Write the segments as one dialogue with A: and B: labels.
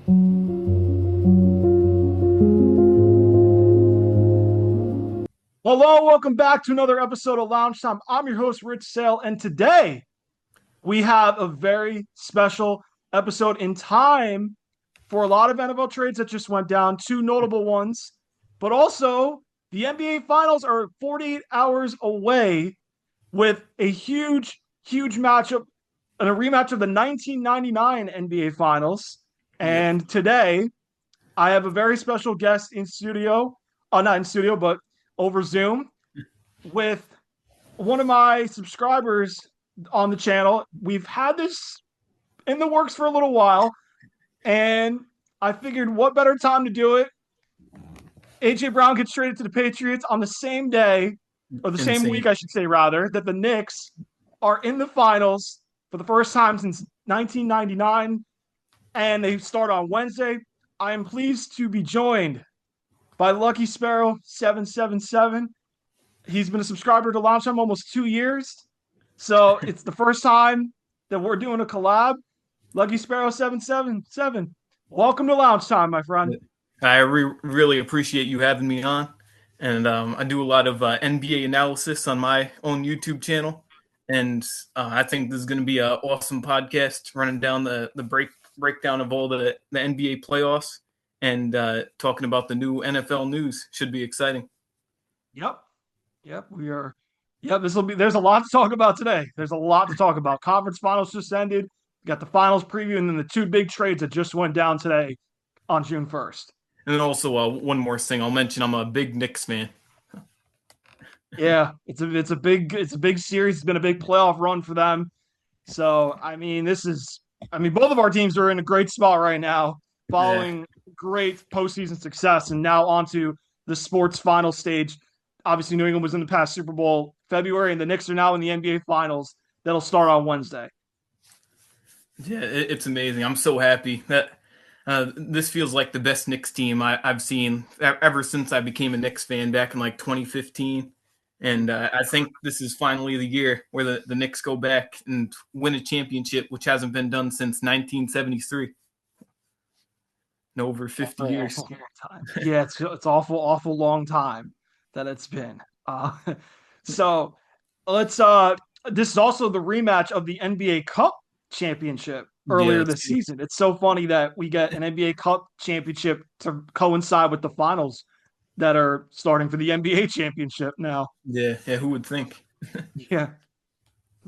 A: Hello, welcome back to another episode of Lounge Time. I'm your host, Rich Saile, and today we have a very special episode in time for a lot of NFL trades that just went down, two notable ones, but also the NBA Finals are 48 hours away with a huge matchup and a rematch of the 1999 NBA Finals.
B: Yep.
A: And today I have a very special guest in studio, not in studio, but over Zoom with one of my subscribers on the channel. We've had this in the works for a little while, and I figured what better time to do it. AJ Brown gets traded to the Patriots on the same day, or the same week, I should say, rather, that the Knicks are in the finals for the first time since 1999, and they start on Wednesday. I am pleased to be joined by Lucky Sparrow 777. He's been a subscriber to Lounge Time almost 2 years. So it's the first time that we're doing a collab. Lucky Sparrow 777. Welcome to Lounge Time, my friend.
B: I really appreciate you having me on. And I do a lot of NBA analysis on my own YouTube channel. And I think this is going to be an awesome podcast running down the breakdown of all the NBA playoffs and talking about the new NFL news. Should be exciting.
A: Yep, we are. Yep, there's a lot to talk about today. There's a lot to talk about. Conference finals just ended. We got the finals preview and then the two big trades that just went down today on June 1st.
B: And then also one more thing I'll mention, I'm a big Knicks fan.
A: Yeah, it's a big series. It's been a big playoff run for them. So both of our teams are in a great spot right now, following great postseason success, and now onto the sports final stage. Obviously, New England was in the past Super Bowl February, and the Knicks are now in the NBA Finals. That'll start on Wednesday.
B: Yeah, it's amazing. I'm so happy that this feels like the best Knicks team I've seen ever since I became a Knicks fan back in like 2015. And I think this is finally the year where the Knicks go back and win a championship, which hasn't been done since 1973. In over 50 years.
A: Awful long time. Yeah, it's awful long time that it's been. So let's this is also the rematch of the NBA Cup championship earlier this season. It's so funny that we get an NBA Cup championship to coincide with the finals that are starting for the NBA championship now.
B: Yeah, who would think?
A: Yeah.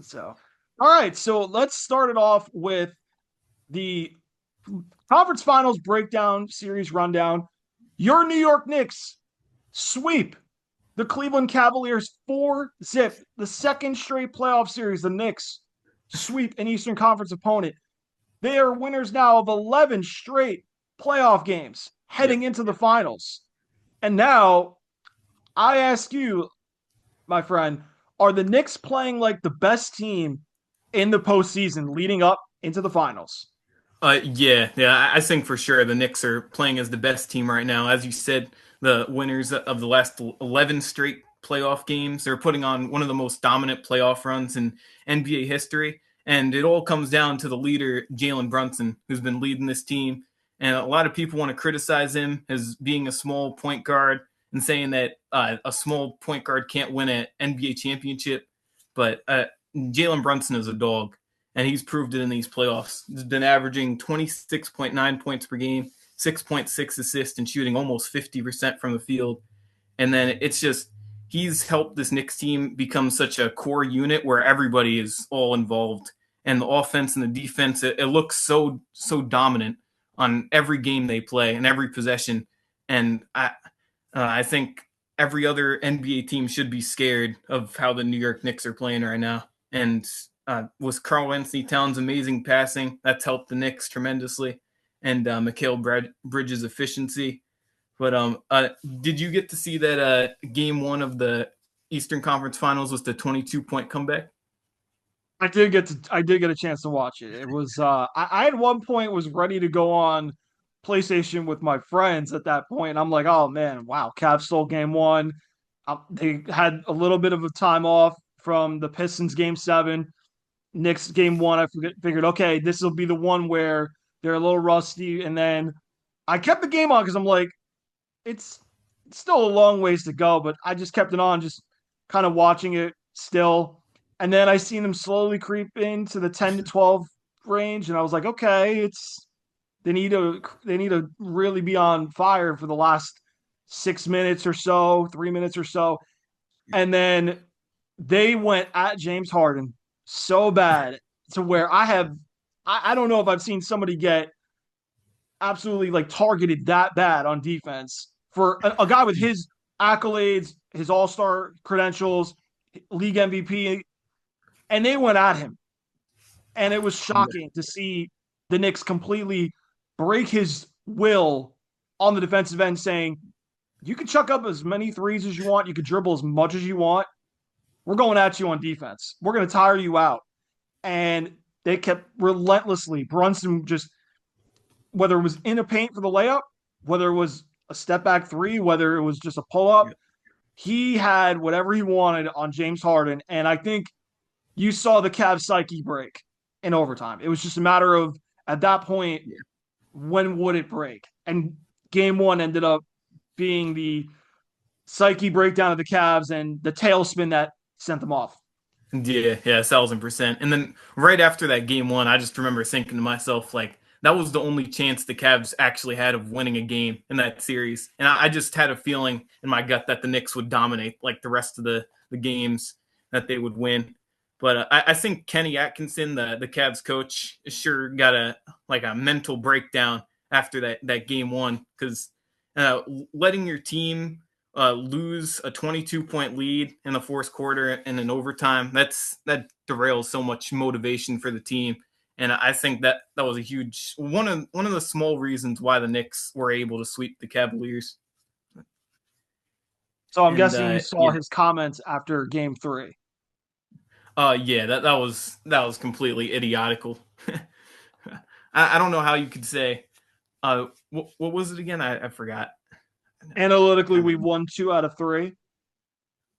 A: So, all right, so let's start it off with the conference finals breakdown series rundown. Your New York Knicks sweep the Cleveland Cavaliers 4-0, the second straight playoff series. The Knicks sweep an Eastern Conference opponent. They are winners now of 11 straight playoff games heading into the finals. And now I ask you, my friend, are the Knicks playing like the best team in the postseason leading up into the finals?
B: Yeah, I think for sure the Knicks are playing as the best team right now. As you said, the winners of the last 11 straight playoff games. They're putting on one of the most dominant playoff runs in NBA history. And it all comes down to the leader, Jalen Brunson, who's been leading this team. And a lot of people want to criticize him as being a small point guard and saying that a small point guard can't win an NBA championship. But Jalen Brunson is a dog, and he's proved it in these playoffs. He's been averaging 26.9 points per game, 6.6 assists, and shooting almost 50% from the field. And then it's just he's helped this Knicks team become such a core unit where everybody is all involved. And the offense and the defense, it looks so dominant on every game they play and every possession. And I think every other NBA team should be scared of how the New York Knicks are playing right now. And with Karl-Anthony Towns' amazing passing, that's helped the Knicks tremendously. And Mikal Bridges' efficiency. But did you get to see that game one of the Eastern Conference Finals was the 22-point comeback?
A: I did get a chance to watch it. It was I at one point was ready to go on PlayStation with my friends at that point. I'm like, oh man, wow, Cavs stole game one. They had a little bit of a time off from the Pistons game 7. Knicks game 1, I figured, okay, this will be the one where They're a little rusty. And then I kept the game on because I'm like, it's still a long ways to go, but I just kept it on, just kind of watching it still. And then I seen them slowly creep into the 10 to 12 range, and I was like, okay, it's they need to really be on fire for the last 6 minutes or so, 3 minutes or so. And then they went at James Harden so bad to where I don't know if I've seen somebody get absolutely like targeted that bad on defense for a guy with his accolades, his all-star credentials, league MVP, and they went at him. And it was shocking to see the Knicks completely break his will on the defensive end, saying, you can chuck up as many threes as you want, you can dribble as much as you want. We're going at you on defense. We're going to tire you out. And they kept relentlessly. Brunson just, whether it was in a paint for the layup, whether it was a step back three, whether it was just a pull up, he had whatever he wanted on James Harden. And I think you saw the Cavs psyche break in overtime. It was just a matter of, at that point, when would it break? And game one ended up being the psyche breakdown of the Cavs and the tailspin that sent them off.
B: Yeah, yeah, 1,000%. And then right after that game one, I just remember thinking to myself, like, that was the only chance the Cavs actually had of winning a game in that series. And I just had a feeling in my gut that the Knicks would dominate like the rest of the games, that they would win. But I think Kenny Atkinson, the Cavs coach, sure got a mental breakdown after that game one, because letting your team lose a 22-point lead in the fourth quarter and in overtime, that derails so much motivation for the team. And I think that was a huge one of the small reasons why the Knicks were able to sweep the Cavaliers.
A: So I'm
B: And
A: guessing you saw his comments after game three.
B: Yeah, that was completely idiotical. I don't know how you could say. What was it again? I forgot.
A: Analytically, we won 2 out of 3.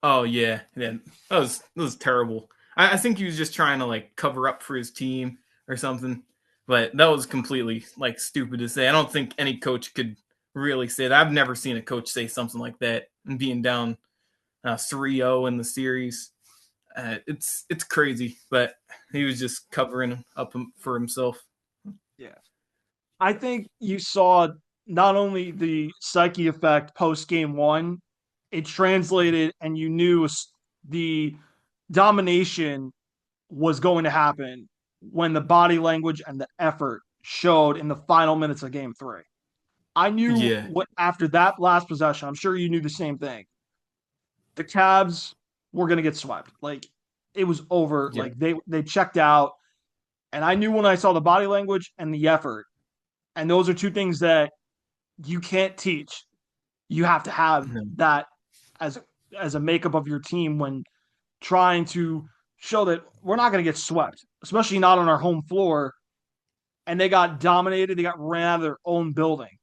B: Oh yeah, that was terrible. I think he was just trying to like cover up for his team or something, but that was completely like stupid to say. I don't think any coach could really say that. I've never seen a coach say something like that and being down 3-0 in the series. It's crazy, but he was just covering up for himself.
A: Yeah. I think you saw not only the psyche effect post game one, it translated, and you knew the domination was going to happen when the body language and the effort showed in the final minutes of game three. I knew
B: Yeah,
A: what after that last possession, I'm sure you knew the same thing. The Cavs were going to get swept. Like it was over.
B: yeah,
A: Like they checked out, and I knew when I saw the body language and the effort, and those are two things that you can't teach. You have to have
B: no,
A: that as as a makeup of your team when trying to show that we're not going to get swept, especially not on our home floor. And they got dominated. They got ran out of their own building.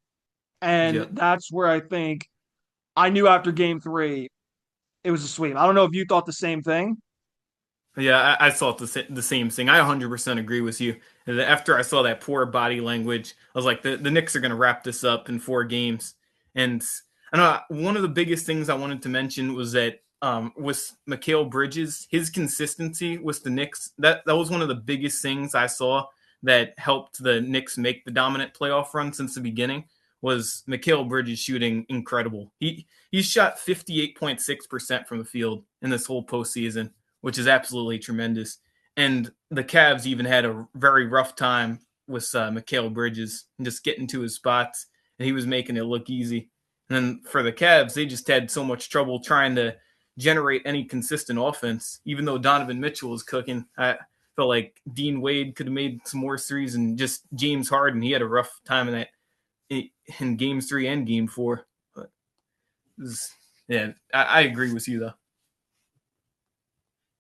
B: yeah.
A: And that's where I think I knew after game three, it was a sweep. I don't know if you thought the same thing.
B: Yeah, I thought the same thing. I 100% agree with you. And after I saw that poor body language, I was like, the Knicks are going to wrap this up in 4 games. And I know one of the biggest things I wanted to mention was that with Mikal Bridges, his consistency with the Knicks, that was one of the biggest things I saw that helped the Knicks make the dominant playoff run since the beginning, was Mikal Bridges shooting incredible. He shot 58.6% from the field in this whole postseason, which is absolutely tremendous. And the Cavs even had a very rough time with Mikal Bridges and just getting to his spots, and he was making it look easy. And then for the Cavs, they just had so much trouble trying to generate any consistent offense. Even though Donovan Mitchell was cooking, I felt like Dean Wade could have made some more threes, and just James Harden, he had a rough time in games 3 and game 4. But yeah, I agree with you though.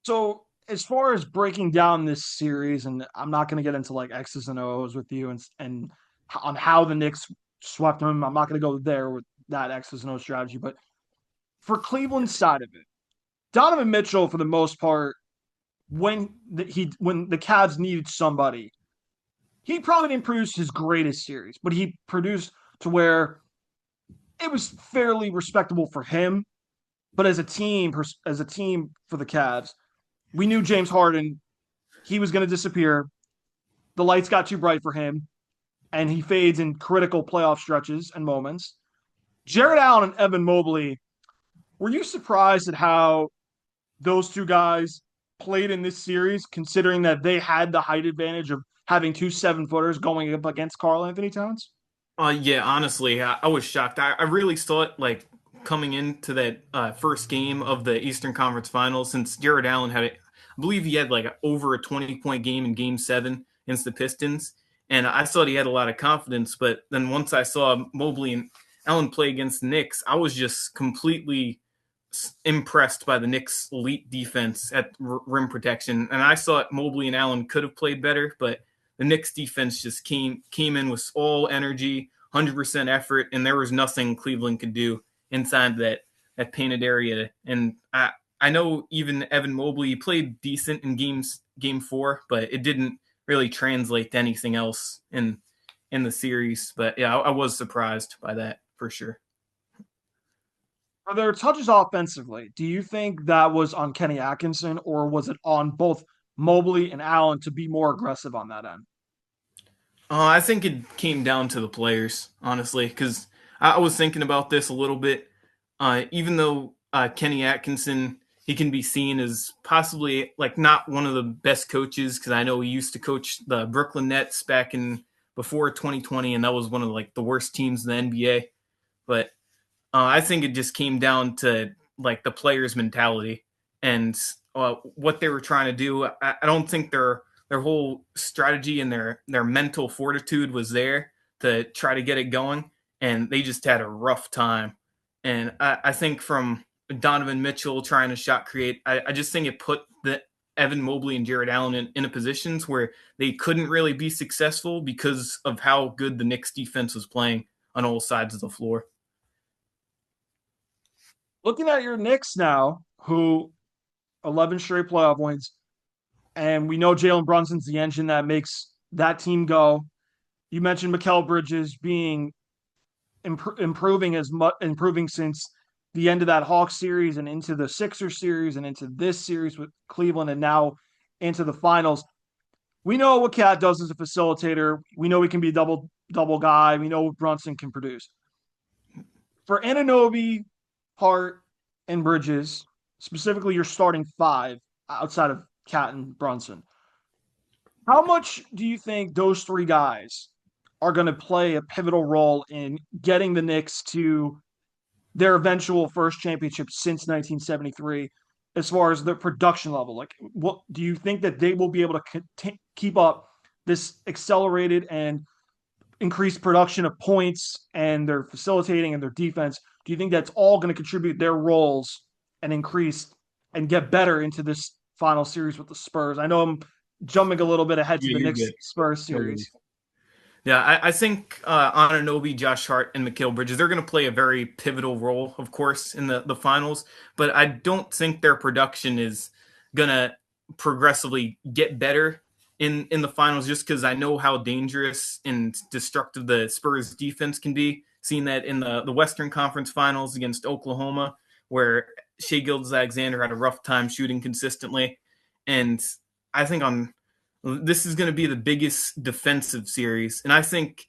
A: So as far as breaking down this series, and I'm not going to get into like X's and O's with you and on how the Knicks swept them. I'm not going to go there with that X's and O's strategy. But for Cleveland's side of it, Donovan Mitchell, for the most part, when the Cavs needed somebody, he probably didn't produce his greatest series, but he produced to where it was fairly respectable for him. But as a team for the Cavs, we knew James Harden, he was going to disappear. The lights got too bright for him, and he fades in critical playoff stretches and moments. Jared Allen and Evan Mobley, were you surprised at how those two guys played in this series, considering that they had the height advantage of having two 7-footers going up against Karl Anthony Towns?
B: Yeah, honestly, I was shocked. I really thought like coming into that first game of the Eastern Conference Finals, since Jared Allen I believe he had like over a 20-point game in Game 7 against the Pistons, and I thought he had a lot of confidence. But then once I saw Mobley and Allen play against the Knicks, I was just completely impressed by the Knicks' elite defense at rim protection, and I thought Mobley and Allen could have played better, but the Knicks defense just came in with all energy, 100% effort, and there was nothing Cleveland could do inside that painted area. And I know even Evan Mobley played decent in game 4, but it didn't really translate to anything else in the series. But yeah, I was surprised by that for sure.
A: Are there touches offensively? Do you think that was on Kenny Atkinson, or was it on both Mobley and Allen to be more aggressive on that end?
B: I think it came down to the players, honestly, because I was thinking about this a little bit. Even though Kenny Atkinson, he can be seen as possibly like not one of the best coaches, because I know he used to coach the Brooklyn Nets back in before 2020, and that was one of like the worst teams in the NBA. But I think it just came down to like the players' mentality and what they were trying to do. I don't think their whole strategy and their mental fortitude was there to try to get it going, and they just had a rough time. And I think from Donovan Mitchell trying to shot create, I just think it put the Evan Mobley and Jared Allen in a positions where they couldn't really be successful because of how good the Knicks defense was playing on all sides of the floor.
A: Looking at your Knicks now, who 11 straight playoff wins, and we know Jalen Brunson's the engine that makes that team go. You mentioned Mikal Bridges being improving since the end of that Hawks series and into the Sixers series and into this series with Cleveland and now into the finals. We know what Cat does as a facilitator. We know he can be a double guy. We know what Brunson can produce. For Anunoby, Hart, and Bridges, specifically your starting five outside of Cat and Brunson, how much do you think those three guys are going to play a pivotal role in getting the Knicks to their eventual first championship since 1973 as far as their production level? Like, what do you think that they will be able to keep up this accelerated and increased production of points and their facilitating and their defense? Do you think that's all going to contribute their roles and increase and get better into this final series with the Spurs? I know I'm jumping a little bit ahead to
B: Yeah,
A: the
B: you're
A: Knicks
B: good.
A: Spurs
B: No worries.
A: series.
B: Yeah, I think Anunoby, Josh Hart, and Mikal Bridges, they're going to play a very pivotal role, of course, in the finals. But I don't think their production is going to progressively get better in the finals just because I know how dangerous and destructive the Spurs defense can be. Seeing that in the Western Conference Finals against Oklahoma, where Shea Gilgeous-Alexander had a rough time shooting consistently. And I think on this is going to be the biggest defensive series. And I think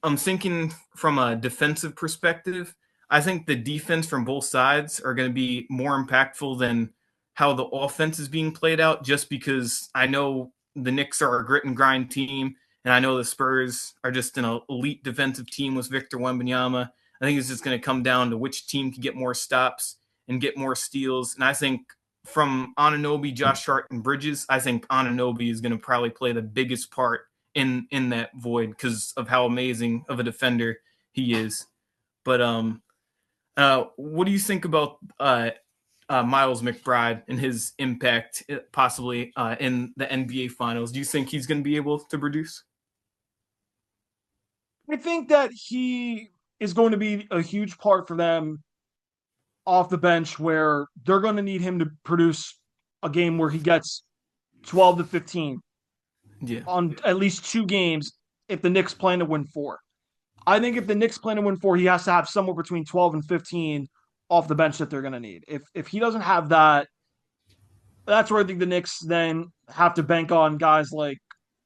B: I'm thinking from a defensive perspective, I think the defense from both sides are going to be more impactful than how the offense is being played out, just because I know the Knicks are a grit and grind team, and I know the Spurs are just an elite defensive team with Victor Wembanyama. I think it's just going to come down to which team can get more stops and get more steals. And I think from Anunoby, Josh Hart, and Bridges, I think Anunoby is going to probably play the biggest part in that void because of how amazing of a defender he is. But what do you think about Miles McBride and his impact possibly in the NBA Finals? Do you think he's going to be able to produce?
A: I think that he is going to be a huge part for them off the bench where they're going to need him to produce a game where he gets 12 to 15.
B: Yeah.
A: on at least 2 games if the Knicks plan to win 4. I think if the Knicks plan to win 4, he has to have somewhere between 12 and 15 off the bench that they're going to need. If he doesn't have that, that's where I think the Knicks then have to bank on guys like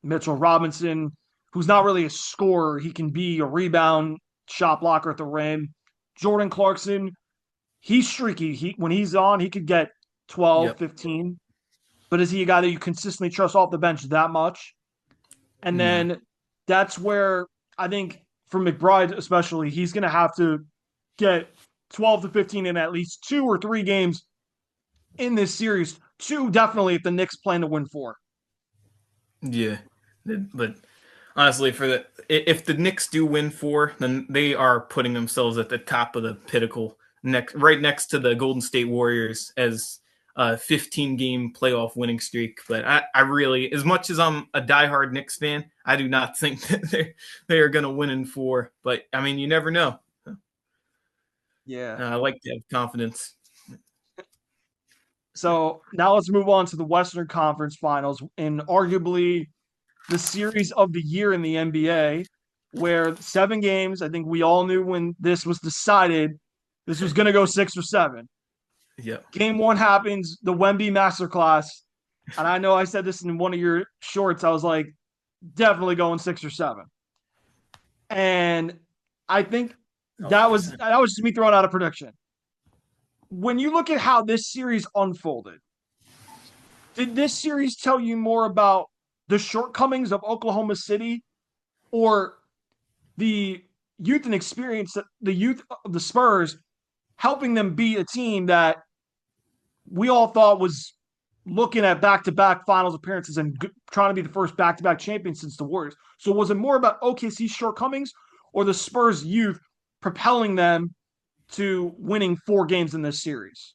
A: Mitchell Robinson, who's not really a scorer. He can be a rebound shot blocker at the rim. Jordan Clarkson, he's streaky. When he's on, he could get 12,
B: Yep.
A: 15. But is he a guy that you consistently trust off the bench that much? And
B: No.
A: then that's where I think for McBride especially, he's going to have to get 12 to 15 in at least 2 or 3 games in this series. 2 definitely if the Knicks plan to win 4.
B: Yeah. But honestly, if the Knicks do win 4, then they are putting themselves at the top of the pinnacle, right next to the Golden State Warriors as a 15-game playoff winning streak. But I really, as much as I'm a diehard Knicks fan, I do not think that they are going to win in 4. But I mean, you never know.
A: Yeah.
B: I like to have confidence.
A: So now let's move on to the Western Conference Finals and arguably the series of the year in the NBA, where 7 games, I think we all knew when this was decided, this was going to go 6 or 7.
B: Yep.
A: Game 1 happens, the Wemby masterclass. And I know I said this in one of your shorts. I was like, definitely going 6 or 7. And I think that was
B: 100%.
A: just me throwing out a prediction. When you look at how this series unfolded, did this series tell you more about the shortcomings of Oklahoma City or the youth and experience, the youth of the Spurs, helping them beat a team that we all thought was looking at back-to-back finals appearances and trying to be the first back-to-back champion since the Warriors? So was it more about OKC's shortcomings or the Spurs youth propelling them to winning 4 games in this series?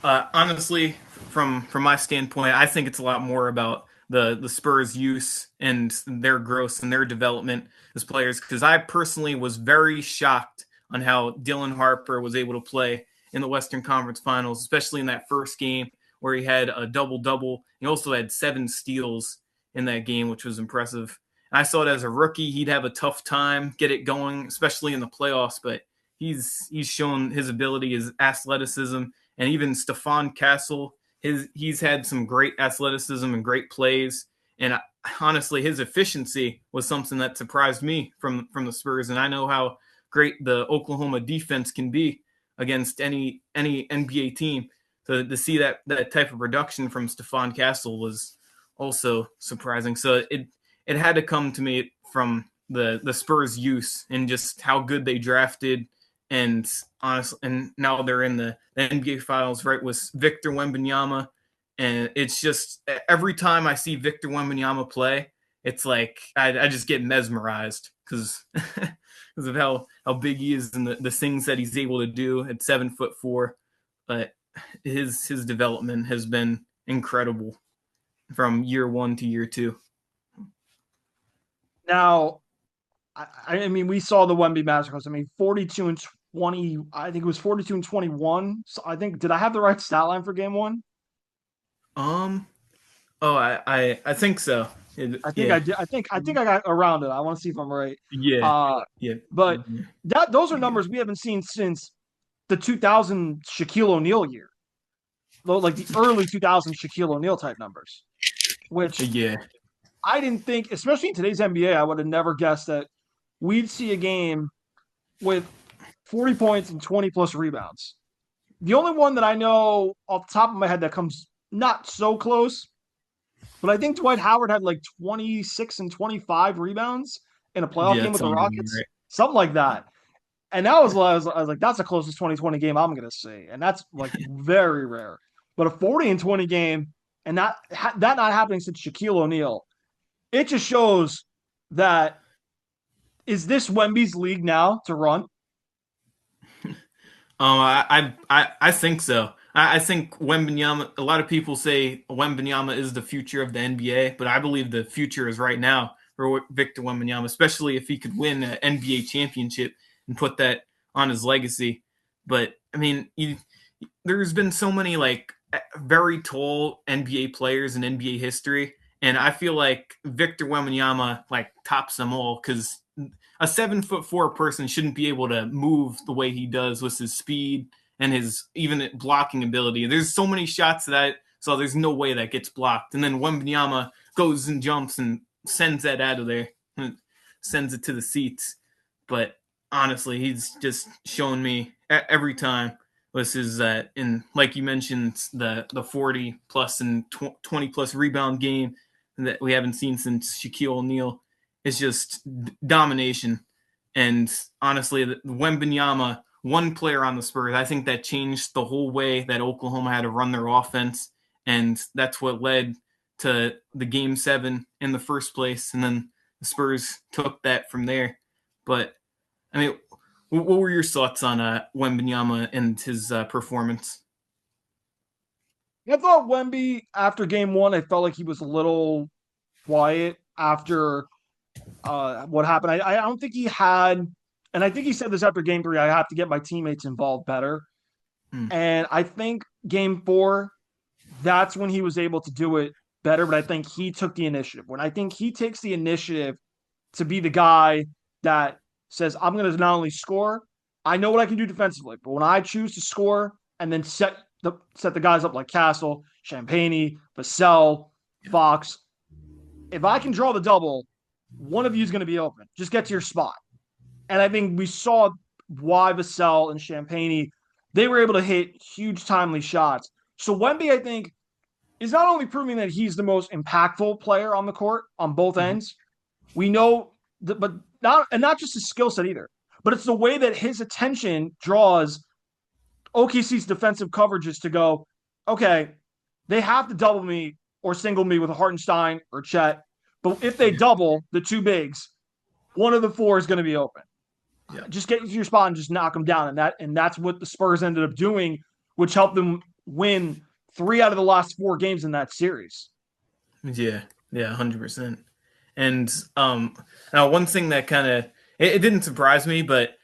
B: Honestly, from my standpoint, I think it's a lot more about the Spurs' use and their growth and their development as players. Because I personally was very shocked on how Dylan Harper was able to play in the Western Conference Finals, especially in that first game where he had a double-double. He also had 7 steals in that game, which was impressive. I saw it as a rookie, he'd have a tough time get it going, especially in the playoffs. But he's shown his ability, his athleticism, and even Stephon Castle. He's had some great athleticism and great plays. And honestly, his efficiency was something that surprised me from the Spurs. And I know how great the Oklahoma defense can be against any NBA team. So to see that type of production from Stephon Castle was also surprising. So it had to come to me from the Spurs' use and just how good they drafted. And honestly, and now they're in the NBA Finals, right, with Victor Wembanyama. And it's just every time I see Victor Wembanyama play, it's like I just get mesmerized because of how big he is and the things that he's able to do at 7'4". But his development has been incredible from year 1 to year 2.
A: Now, I mean, we saw the Wemby masterclass. I mean, 42 and 20. I think it was 42 and 21. So I think, did I have the right stat line for game 1?
B: Um. Oh, I think so.
A: I think I
B: Yeah.
A: did. I think I got around it. I want to see if I'm right.
B: Yeah.
A: Uh,
B: Yeah.
A: but those are numbers we haven't seen since the 2000 Shaquille O'Neal year, like the early 2000 Shaquille O'Neal type numbers, which
B: Yeah.
A: I didn't think, especially in today's NBA, I would have never guessed that we'd see a game with 40 points and 20 plus rebounds. The only one that I know off the top of my head that comes not so close, but I think Dwight Howard had like 26 and 25 rebounds in a playoff
B: Yeah.
A: game
B: That
A: with the
B: sounds
A: Rockets,
B: right.
A: something like that. And that was, I was like, that's the closest 2020 game I'm going to see. And that's like very rare. But a 40 and 20 game, and that not happening since Shaquille O'Neal, it just shows that is this Wemby's league now to run?
B: I think so. I think Wembanyama. A lot of people say Wembanyama is the future of the NBA, but I believe the future is right now for Victor Wembanyama, especially if he could win an NBA championship and put that on his legacy. But I mean, there's been so many like very tall NBA players in NBA history, And I feel like Victor Wembanyama like tops them all because a 7'4" person shouldn't be able to move the way he does with his speed and his even blocking ability. There's so many shots that so there's no way that gets blocked. And then Wembanyama goes and jumps and sends that out of there, sends it to the seats. But honestly, he's just shown me every time was his in like you mentioned the 40 plus and 20 plus rebound game that we haven't seen since Shaquille O'Neal. It's just domination. And honestly, the Wembanyama, one player on the Spurs, I think that changed the whole way that Oklahoma had to run their offense. And that's what led to the game 7 in the first place. And then the Spurs took that from there. But I mean, what were your thoughts on Wembanyama and his performance?
A: I thought Wemby after game 1, I felt like he was a little quiet after what happened. I don't think he had, and I think he said this after game 3. I have to get my teammates involved better,
B: Hmm.
A: and I think game 4, that's when he was able to do it better. But I think he took the initiative. When I think he takes the initiative to be the guy that says, I'm going to not only score, I know what I can do defensively, but when I choose to score and then set the guys up like Castle, Champagny, Vassell, Fox, if I can draw the double, one of you is going to be open. Just get to your spot. And I think we saw why Vassell and Champagny, they were able to hit huge timely shots. So Wemby, I think, is not only proving that he's the most impactful player on the court on both ends. We know that, but not just his skill set either, but it's the way that his attention draws OKC's defensive coverages to go, okay, they have to double me or single me with a Hartenstein or Chet. But if they double the two bigs, one of the 4 is going to be open.
B: Yeah.
A: Just get to your spot and just knock them down. And that's what the Spurs ended up doing, which helped them win 3 out of the last 4 games in that series.
B: Yeah, 100%. And now one thing that kind of it didn't surprise me, but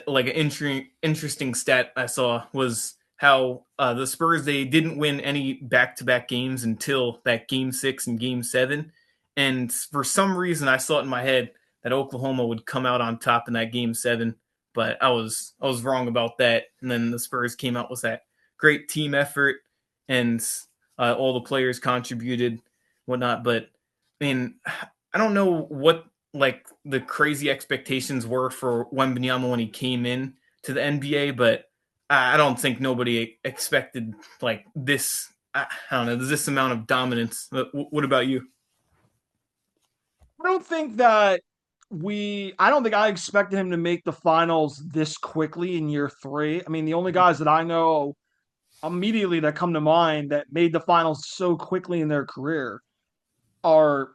B: like an interesting stat I saw was how the Spurs they didn't win any back-to-back games until that game 6 and game 7, and for some reason I saw it in my head that Oklahoma would come out on top in that game 7, but I was wrong about that. And then the Spurs came out with that great team effort, and all the players contributed, whatnot. But I mean, I don't know what like the crazy expectations were for Wembanyama when he came in to the NBA, but I don't think nobody expected like this. I don't know, this amount of dominance. What about you?
A: I don't think that I don't think I expected him to make the finals this quickly in year 3. I mean, the only guys that I know immediately that come to mind that made the finals so quickly in their career are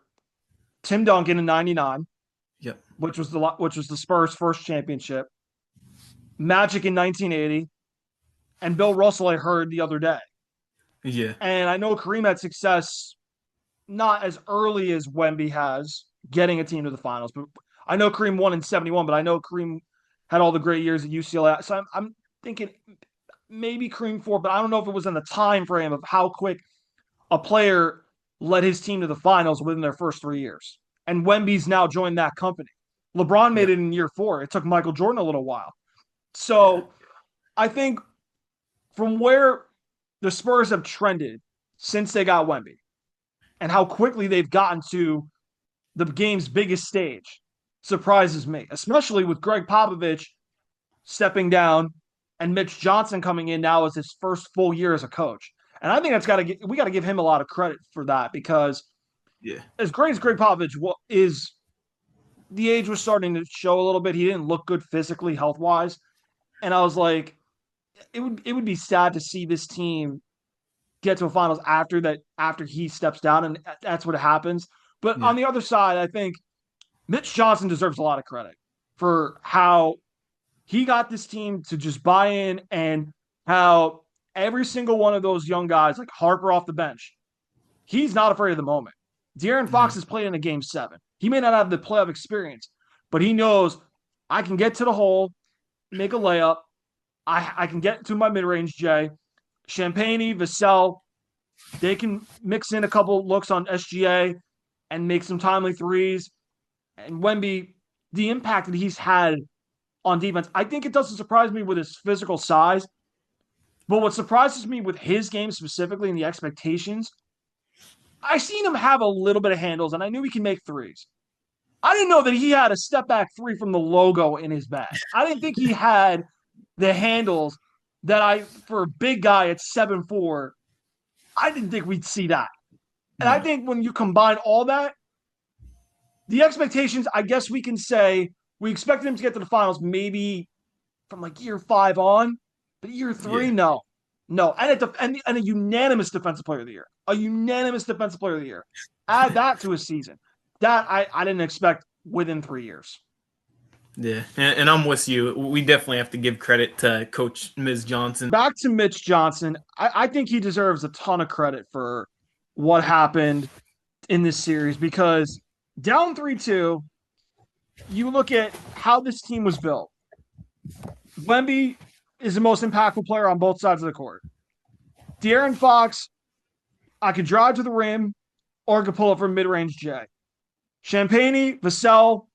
A: Tim Duncan in '99,
B: Yep.
A: which was the Spurs' first championship, Magic in 1980, and Bill Russell. I heard the other day,
B: Yeah.
A: and I know Kareem had success not as early as Wemby has getting a team to the finals, but I know Kareem won in '71, but I know Kareem had all the great years at UCLA. So I'm thinking maybe Kareem 4, but I don't know if it was in the time frame of how quick a player led his team to the finals within their first 3 years. And Wemby's now joined that company. LeBron
B: Yeah.
A: made it in year 4. It took Michael Jordan a little while.
B: Yeah.
A: So I think from where the Spurs have trended since they got Wemby and how quickly they've gotten to the game's biggest stage surprises me, especially with Greg Popovich stepping down and Mitch Johnson coming in now as his first full year as a coach. And I think we got to give him a lot of credit for that because
B: Yeah.
A: as great as Greg Popovich is, the age was starting to show a little bit. He didn't look good physically, health wise, and I was like, it would be sad to see this team get to a finals after he steps down, and that's what happens. But on
B: Yeah.
A: the other side, I think Mitch Johnson deserves a lot of credit for how he got this team to just buy in and how every single one of those young guys, like Harper off the bench, he's not afraid of the moment. De'Aaron Fox
B: Mhm.
A: has played in a game 7. He may not have the playoff experience, but he knows I can get to the hole, make a layup. I can get to my mid range, Jay. Champagny, Vassell, They can mix in a couple looks on SGA and make some timely threes. And Wemby, the impact that he's had on defense, I think it doesn't surprise me with his physical size. But what surprises me with his game specifically and the expectations, I seen him have a little bit of handles, and I knew he can make threes. I didn't know that he had a step back three from the logo in his bag. I didn't think he had the handles that for a big guy at 7'4", I didn't think we'd see that. And I think when you combine all that, the expectations, I guess we can say we expected him to get to the finals maybe from like year 5 on, but year 3, no. No. And a unanimous defensive player of the year. A unanimous defensive player of the year. Add that to his season. That I didn't expect within 3 years.
B: Yeah, and I'm with you. We definitely have to give credit to Coach Ms. Johnson.
A: Back to Mitch Johnson. I think he deserves a ton of credit for what happened in this series because down 3-2, you look at how this team was built. Wemby is the most impactful player on both sides of the court. De'Aaron Fox, I could drive to the rim or I could pull up from mid-range J. Champagny, Vassell,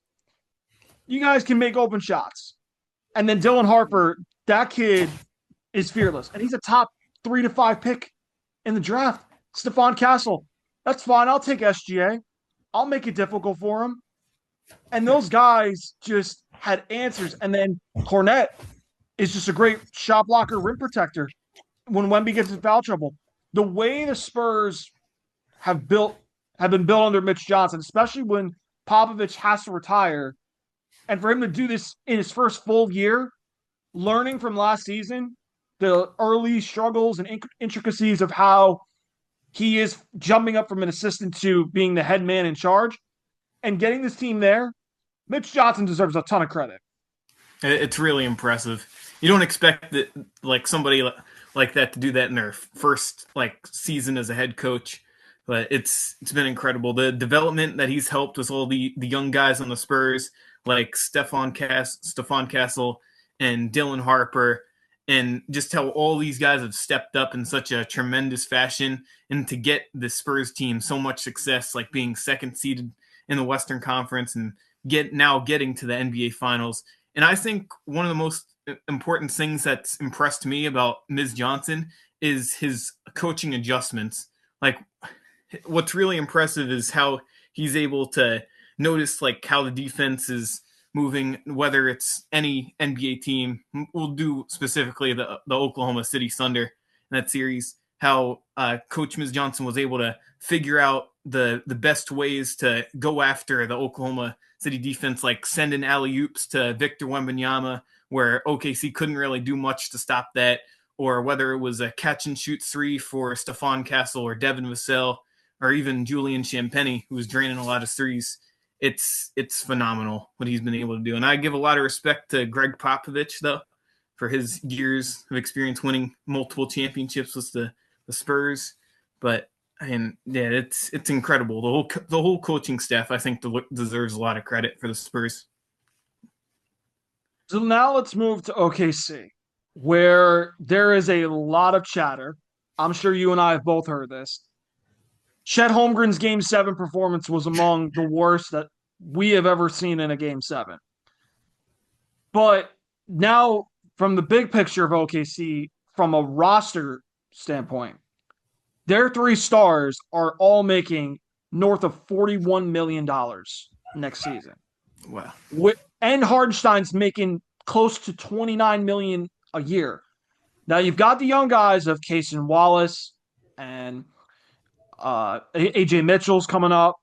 A: you guys can make open shots. And then Dylan Harper, that kid is fearless. And he's a top 3 to 5 pick in the draft. Stephon Castle, that's fine. I'll take SGA. I'll make it difficult for him. And those guys just had answers. And then Cornette is just a great shot blocker, rim protector when Wemby gets in foul trouble. The way the Spurs have been built under Mitch Johnson, especially when Popovich has to retire, and for him to do this in his first full year, learning from last season, the early struggles and intricacies of how he is jumping up from an assistant to being the head man in charge and getting this team there, Mitch Johnson deserves a ton of credit.
B: It's really impressive. You don't expect that, like, somebody like that to do that in their first season as a head coach, but it's been incredible. The development that he's helped with all the young guys on the Spurs, like Stephon Castle and Dylan Harper, and just how all these guys have stepped up in such a tremendous fashion, and to get the Spurs team so much success, like being second seeded in the Western Conference and getting to the NBA Finals. And I think one of the most important things that's impressed me about Ms. Johnson is his coaching adjustments. Like, what's really impressive is how he's able to notice how the defense is moving, whether it's any NBA team. We'll do specifically the Oklahoma City Thunder in that series, how Coach Ms. Johnson was able to figure out the best ways to go after the Oklahoma City defense, like sending alley-oops to Victor Wembanyama, where OKC couldn't really do much to stop that, or whether it was a catch-and-shoot 3 for Stephon Castle or Devin Vassell, or even Julian Champagny, who was draining a lot of threes. It's phenomenal what he's been able to do. And I give a lot of respect to Greg Popovich, though, for his years of experience winning multiple championships with the Spurs. But it's incredible. The whole coaching staff, I think, deserves a lot of credit for the Spurs.
A: So now let's move to OKC, where there is a lot of chatter. I'm sure you and I have both heard this. Chet Holmgren's Game 7 performance was among the worst that we have ever seen in a Game 7. But now, from the big picture of OKC, from a roster standpoint, their 3 stars are all making north of $41 million next season.
B: Wow.
A: And Hardenstein's making close to $29 million a year. Now, you've got the young guys of Cason Wallace and AJ Mitchell's coming up.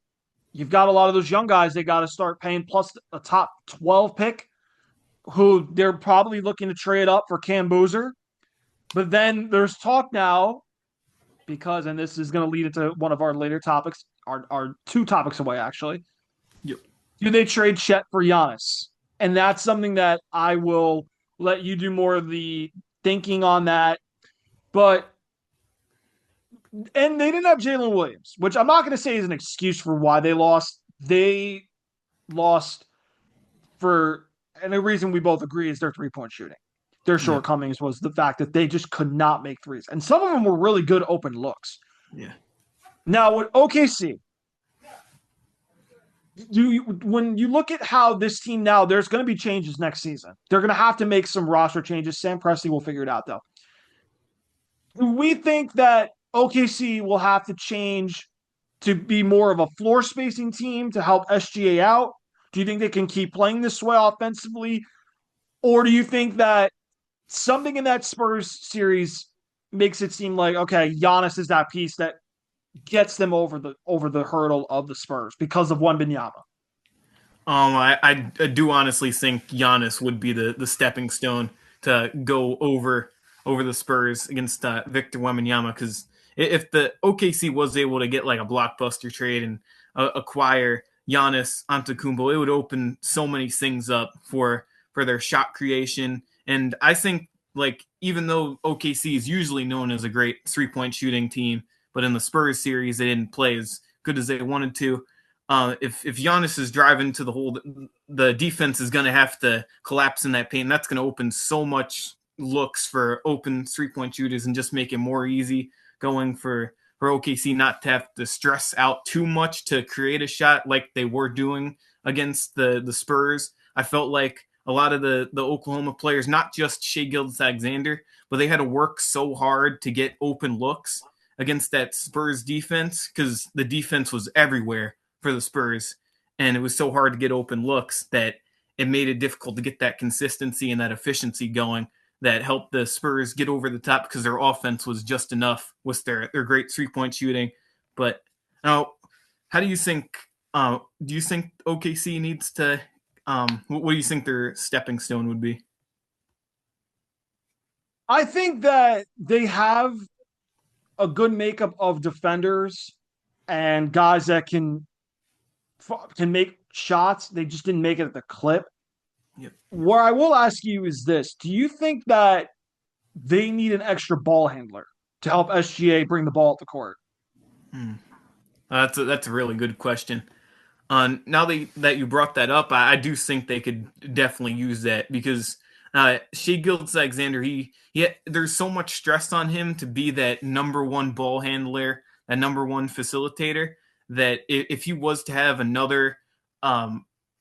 A: You've got a lot of those young guys they got to start paying, plus a top 12 pick who they're probably looking to trade up for Cam Boozer. But then there's talk now, because, and this is going to lead into one of our later topics, our 2 topics away, actually.
B: Yep.
A: Do they trade Chet for Giannis? And that's something that I will let you do more of the thinking on that. And they didn't have Jalen Williams, which I'm not going to say is an excuse for why they lost. They lost and the reason we both agree is their 3-point shooting. Their shortcomings was the fact that they just could not make threes. And some of them were really good open looks.
B: Yeah.
A: Now with OKC, when you look at how this team now, there's going to be changes next season. They're going to have to make some roster changes. Sam Presti will figure it out though. Do we think that OKC will have to change to be more of a floor spacing team to help SGA out? Do you think they can keep playing this way offensively? Or do you think that something in that Spurs series makes it seem like, okay, Giannis is that piece that gets them over the hurdle of the Spurs because of Wembanyama?
B: I do honestly think Giannis would be the stepping stone to go over the Spurs against Victor Wembanyama, because if the OKC was able to get like a blockbuster trade and acquire Giannis Antetokounmpo, it would open so many things up for their shot creation. And I think, like, even though OKC is usually known as a great 3-point shooting team, but in the Spurs series they didn't play as good as they wanted to. If Giannis is driving to the hole, the defense is going to have to collapse in that paint. That's going to open so much looks for open 3-point shooters and just make it more easy going for OKC not to have to stress out too much to create a shot like they were doing against the Spurs. I felt like a lot of the Oklahoma players, not just Shai Gilgeous-Alexander, but they had to work so hard to get open looks against that Spurs defense, because the defense was everywhere for the Spurs, and it was so hard to get open looks that it made it difficult to get that consistency and that efficiency going that helped the Spurs get over the top, because their offense was just enough with their great 3-point shooting. But now, how do you think? Do you think OKC needs to? What do you think their stepping stone would be?
A: I think that they have a good makeup of defenders and guys that can make shots. They just didn't make it at the clip.
B: Yep.
A: Where I will ask you is this: do you think that they need an extra ball handler to help SGA bring the ball up the court?
B: Hmm. That's a really good question. Now that you brought that up, I do think they could definitely use that, because Shai Gilgeous-Alexander, there's so much stress on him to be that number one ball handler, that number one facilitator, that if he was to have another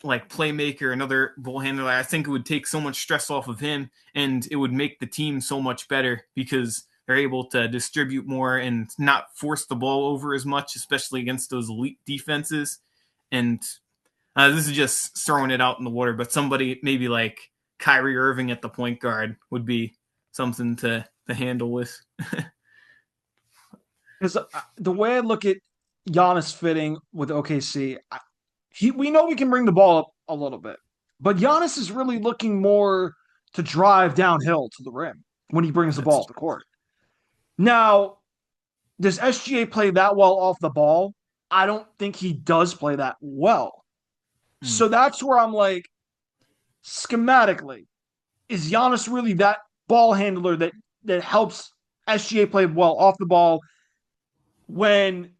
B: like playmaker, another ball handler, I think it would take so much stress off of him, and it would make the team so much better, because they're able to distribute more and not force the ball over as much, especially against those elite defenses. And this is just throwing it out in the water, but somebody maybe like Kyrie Irving at the point guard would be something to handle with.
A: Because the way I look at Giannis fitting with OKC, we know we can bring the ball up a little bit, but Giannis is really looking more to drive downhill to the rim when he brings the ball
B: That's
A: up the court. Now, does SGA play that well off the ball? I don't think he does play that well.
B: mm,
A: So that's where I'm like, schematically, is Giannis really that ball handler that helps SGA play well off the ball when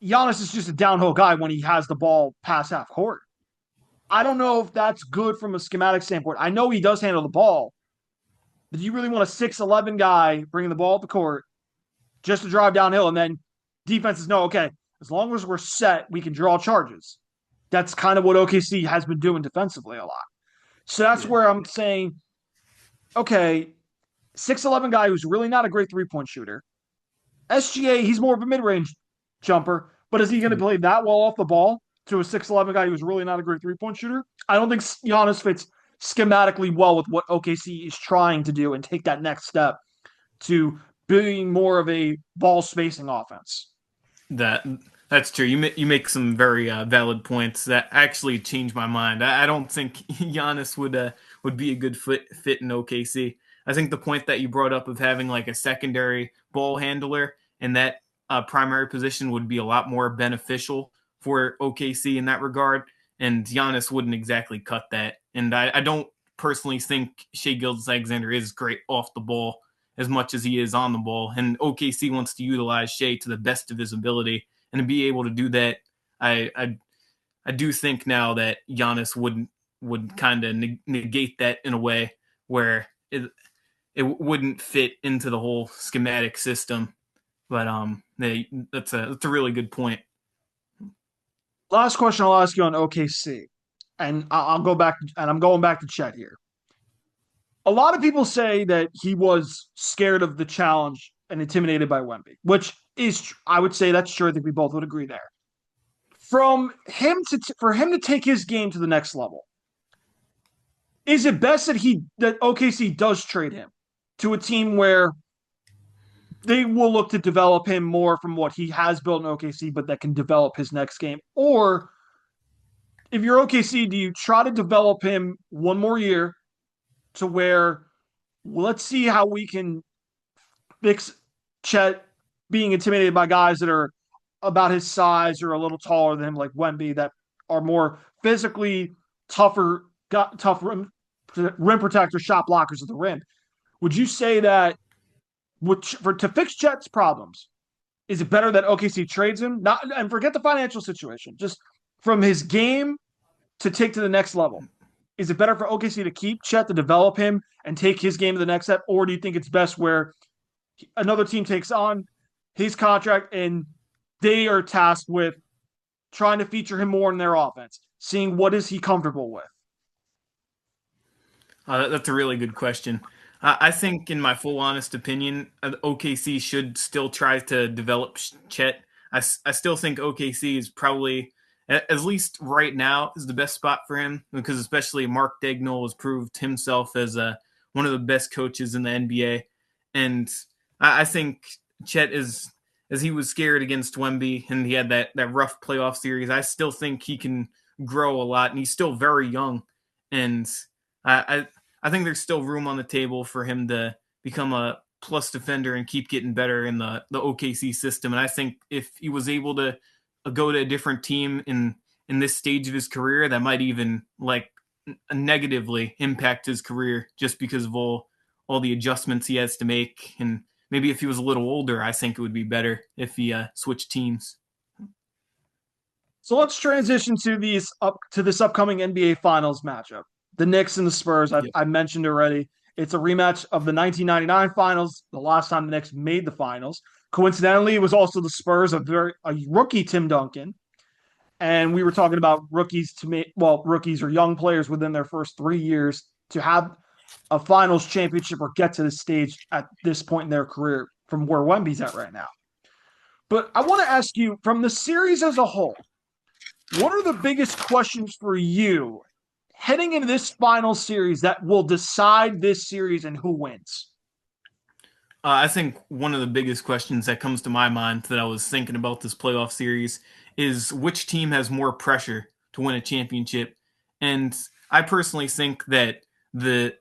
A: Giannis is just a downhill guy when he has the ball past half court? I don't know if that's good from a schematic standpoint. I know he does handle the ball, but do you really want a 6'11 guy bringing the ball up the court just to drive downhill, and then defenses know, okay, as long as we're set, we can draw charges? That's kind of what OKC has been doing defensively a lot. So that's
B: yeah,
A: where I'm saying, okay, 6'11 guy who's really not a great 3-point shooter. SGA, he's more of a mid range jumper, but is he going to
B: mm,
A: play that well off the ball to a 6'11 guy who's really not a great 3-point shooter? I don't think Giannis fits schematically well with what OKC is trying to do and take that next step to being more of a ball spacing offense.
B: that that's true. You make some very valid points that actually changed my mind. I don't think Giannis would be a good fit in OKC. I think the point that you brought up of having like a secondary ball handler in that primary position would be a lot more beneficial for OKC in that regard. And Giannis wouldn't exactly cut that. And I don't personally think Shai Gilgeous-Alexander is great off the ball as much as he is on the ball. And OKC wants to utilize Shai to the best of his ability. And to be able to do that, I do think now that Giannis would kind of negate that in a way where it wouldn't fit into the whole schematic system. But That's a really good point.
A: Last question I'll ask you on OKC, and I'll go back, and I'm going back to Chet here. A lot of people say that he was scared of the challenge and intimidated by Wemby, which is, I would say that's true. I think we both would agree there. From him for him to take his game to the next level, is it best that OKC does trade him to a team where they will look to develop him more from what he has built in OKC, but that can develop his next game? Or if you're OKC, do you try to develop him one more year to where, well, let's see how we can fix Chet being intimidated by guys that are about his size or a little taller than him, like Wemby, that are more physically tough rim protector, shot blockers at the rim. Would you say that to fix Chet's problems, is it better that OKC trades him? Not and forget the financial situation, just from his game to take to the next level. Is it better for OKC to keep Chet to develop him and take his game to the next step, or do you think it's best where another team takes on his contract and they are tasked with trying to feature him more in their offense, seeing what is he comfortable with?
B: That's a really good question. I think, in my full honest opinion, OKC should still try to develop Chet. I still think OKC is probably, at least right now, is the best spot for him, because especially Mark Daigneault has proved himself as one of the best coaches in the NBA. And I think Chet is, as he was scared against Wemby and he had that rough playoff series, I still think he can grow a lot, and he's still very young. And I think there's still room on the table for him to become a plus defender and keep getting better in the OKC system. And I think if he was able to go to a different team in this stage of his career, that might even like negatively impact his career, just because of all the adjustments he has to make. And maybe if he was a little older, I think it would be better if he switched teams.
A: So let's transition to this upcoming NBA Finals matchup. The Knicks and the Spurs.
B: Yep.
A: I mentioned already. It's a rematch of the 1999 Finals, the last time the Knicks made the Finals. Coincidentally, it was also the Spurs, a rookie Tim Duncan. And we were talking about rookies rookies or young players within their first 3 years to have a Finals championship or get to the stage at this point in their career from where Wemby's at right now. But I want to ask you, from the series as a whole, what are the biggest questions for you heading into this final series that will decide this series and who wins?
B: I think one of the biggest questions that comes to my mind that I was thinking about this playoff series is which team has more pressure to win a championship. And I personally think that the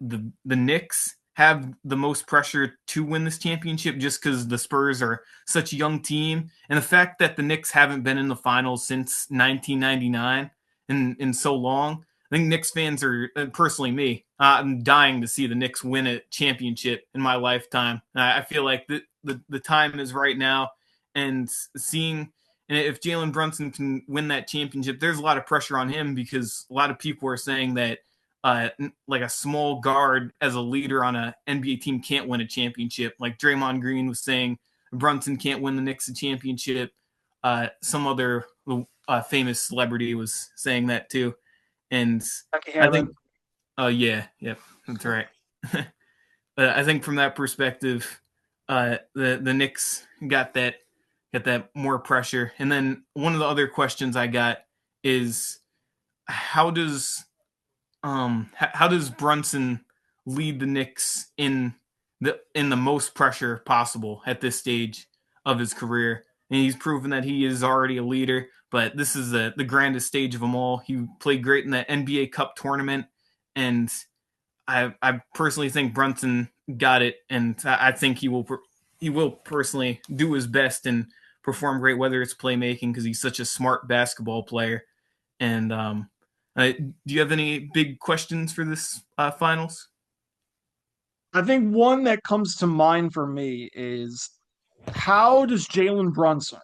B: Knicks have the most pressure to win this championship, just because the Spurs are such a young team, and the fact that the Knicks haven't been in the finals since 1999 in so long. I think Knicks fans are, personally me, I'm dying to see the Knicks win a championship in my lifetime. I feel like the time is right now, and if Jalen Brunson can win that championship, there's a lot of pressure on him, because a lot of people are saying that like a small guard as a leader on an NBA team can't win a championship. Like Draymond Green was saying, Brunson can't win the Knicks a championship. Some other famous celebrity was saying that too. And I think, yeah, that's right. I think from that perspective, the Knicks got that more pressure. And then one of the other questions I got is, how does Brunson lead the Knicks in the most pressure possible at this stage of his career? And he's proven that he is already a leader, but this is the grandest stage of them all. He played great in the NBA Cup tournament, and I personally think Brunson got it, and I think he will personally do his best and perform great, whether it's playmaking, because he's such a smart basketball player. And do you have any big questions for this finals?
A: I think one that comes to mind for me is, how does Jalen Brunson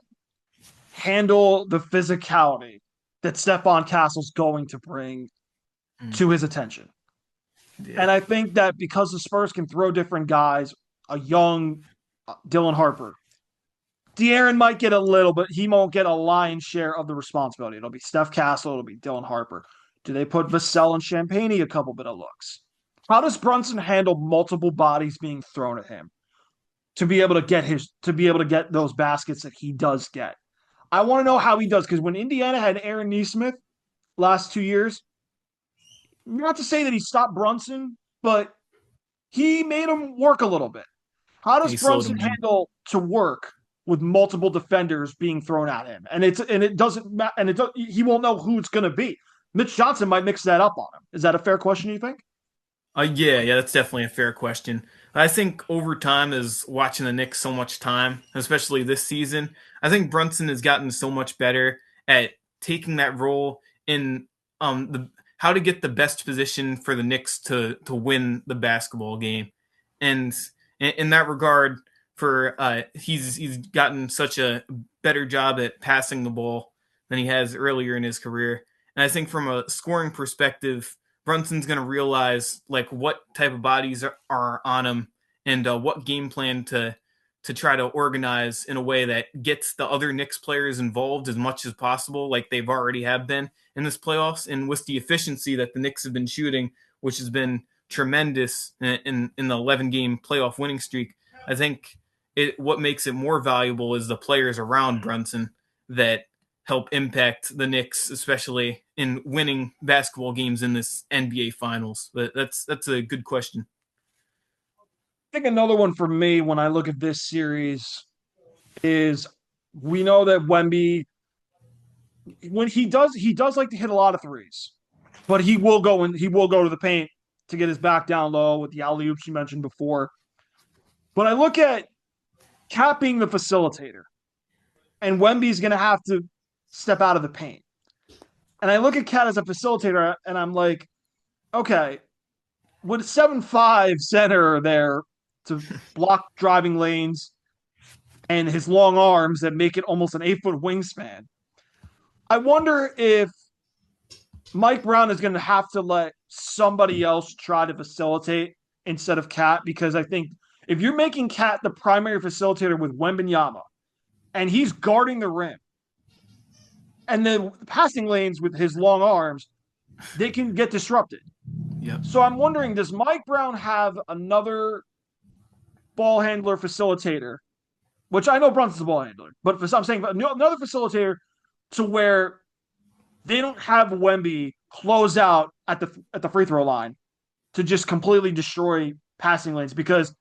A: handle the physicality that Stephon Castle's going to bring to his attention? Yeah. And I think that because the Spurs can throw different guys, a young Dylan Harper, De'Aaron might get a little, but he won't get a lion's share of the responsibility. It'll be Steph Castle, it'll be Dylan Harper. Do they put Vassell and Champagne a couple bit of looks? How does Brunson handle multiple bodies being thrown at him to be able to get those baskets that he does get? I want to know how he does, because when Indiana had Aaron Nesmith last 2 years, not to say that he stopped Brunson, but he made him work a little bit. How does
B: He slowed
A: Brunson
B: him down.
A: handle to work with multiple defenders being thrown at him? And it doesn't matter, and he won't know who it's going to be. Mitch Johnson might mix that up on him. Is that a fair question, you think?
B: Yeah, that's definitely a fair question. I think over time, as watching the Knicks so much time, especially this season, I think Brunson has gotten so much better at taking that role in the how to get the best position for the Knicks to win the basketball game, and in that regard, for he's gotten such a better job at passing the ball than he has earlier in his career, and I think from a scoring perspective, Brunson's going to realize like what type of bodies are on him and what game plan to try to organize in a way that gets the other Knicks players involved as much as possible, like they've already have been in this playoffs, and with the efficiency that the Knicks have been shooting, which has been tremendous in the 11 game playoff winning streak. I think what makes it more valuable is the players around Brunson that help impact the Knicks, especially in winning basketball games in this NBA Finals. But that's a good question.
A: I think another one for me when I look at this series is we know that Wemby, when he does like to hit a lot of threes, but he will go to the paint to get his back down low with the alley oops you mentioned before. But I look at Cat being the facilitator, and Wemby's going to have to step out of the paint. And I look at Cat as a facilitator, and I'm like, okay, with 7'5" center there to block driving lanes and his long arms that make it almost an 8 foot wingspan, I wonder if Mike Brown is going to have to let somebody else try to facilitate instead of Cat, because I think if you're making Cat the primary facilitator with Wembanyama and he's guarding the rim and then passing lanes with his long arms, they can get disrupted.
B: Yep.
A: So I'm wondering, does Mike Brown have another ball handler facilitator, which I know Brunson's a ball handler, but I'm saying another facilitator to where they don't have Wemby close out at the free throw line to just completely destroy passing lanes, because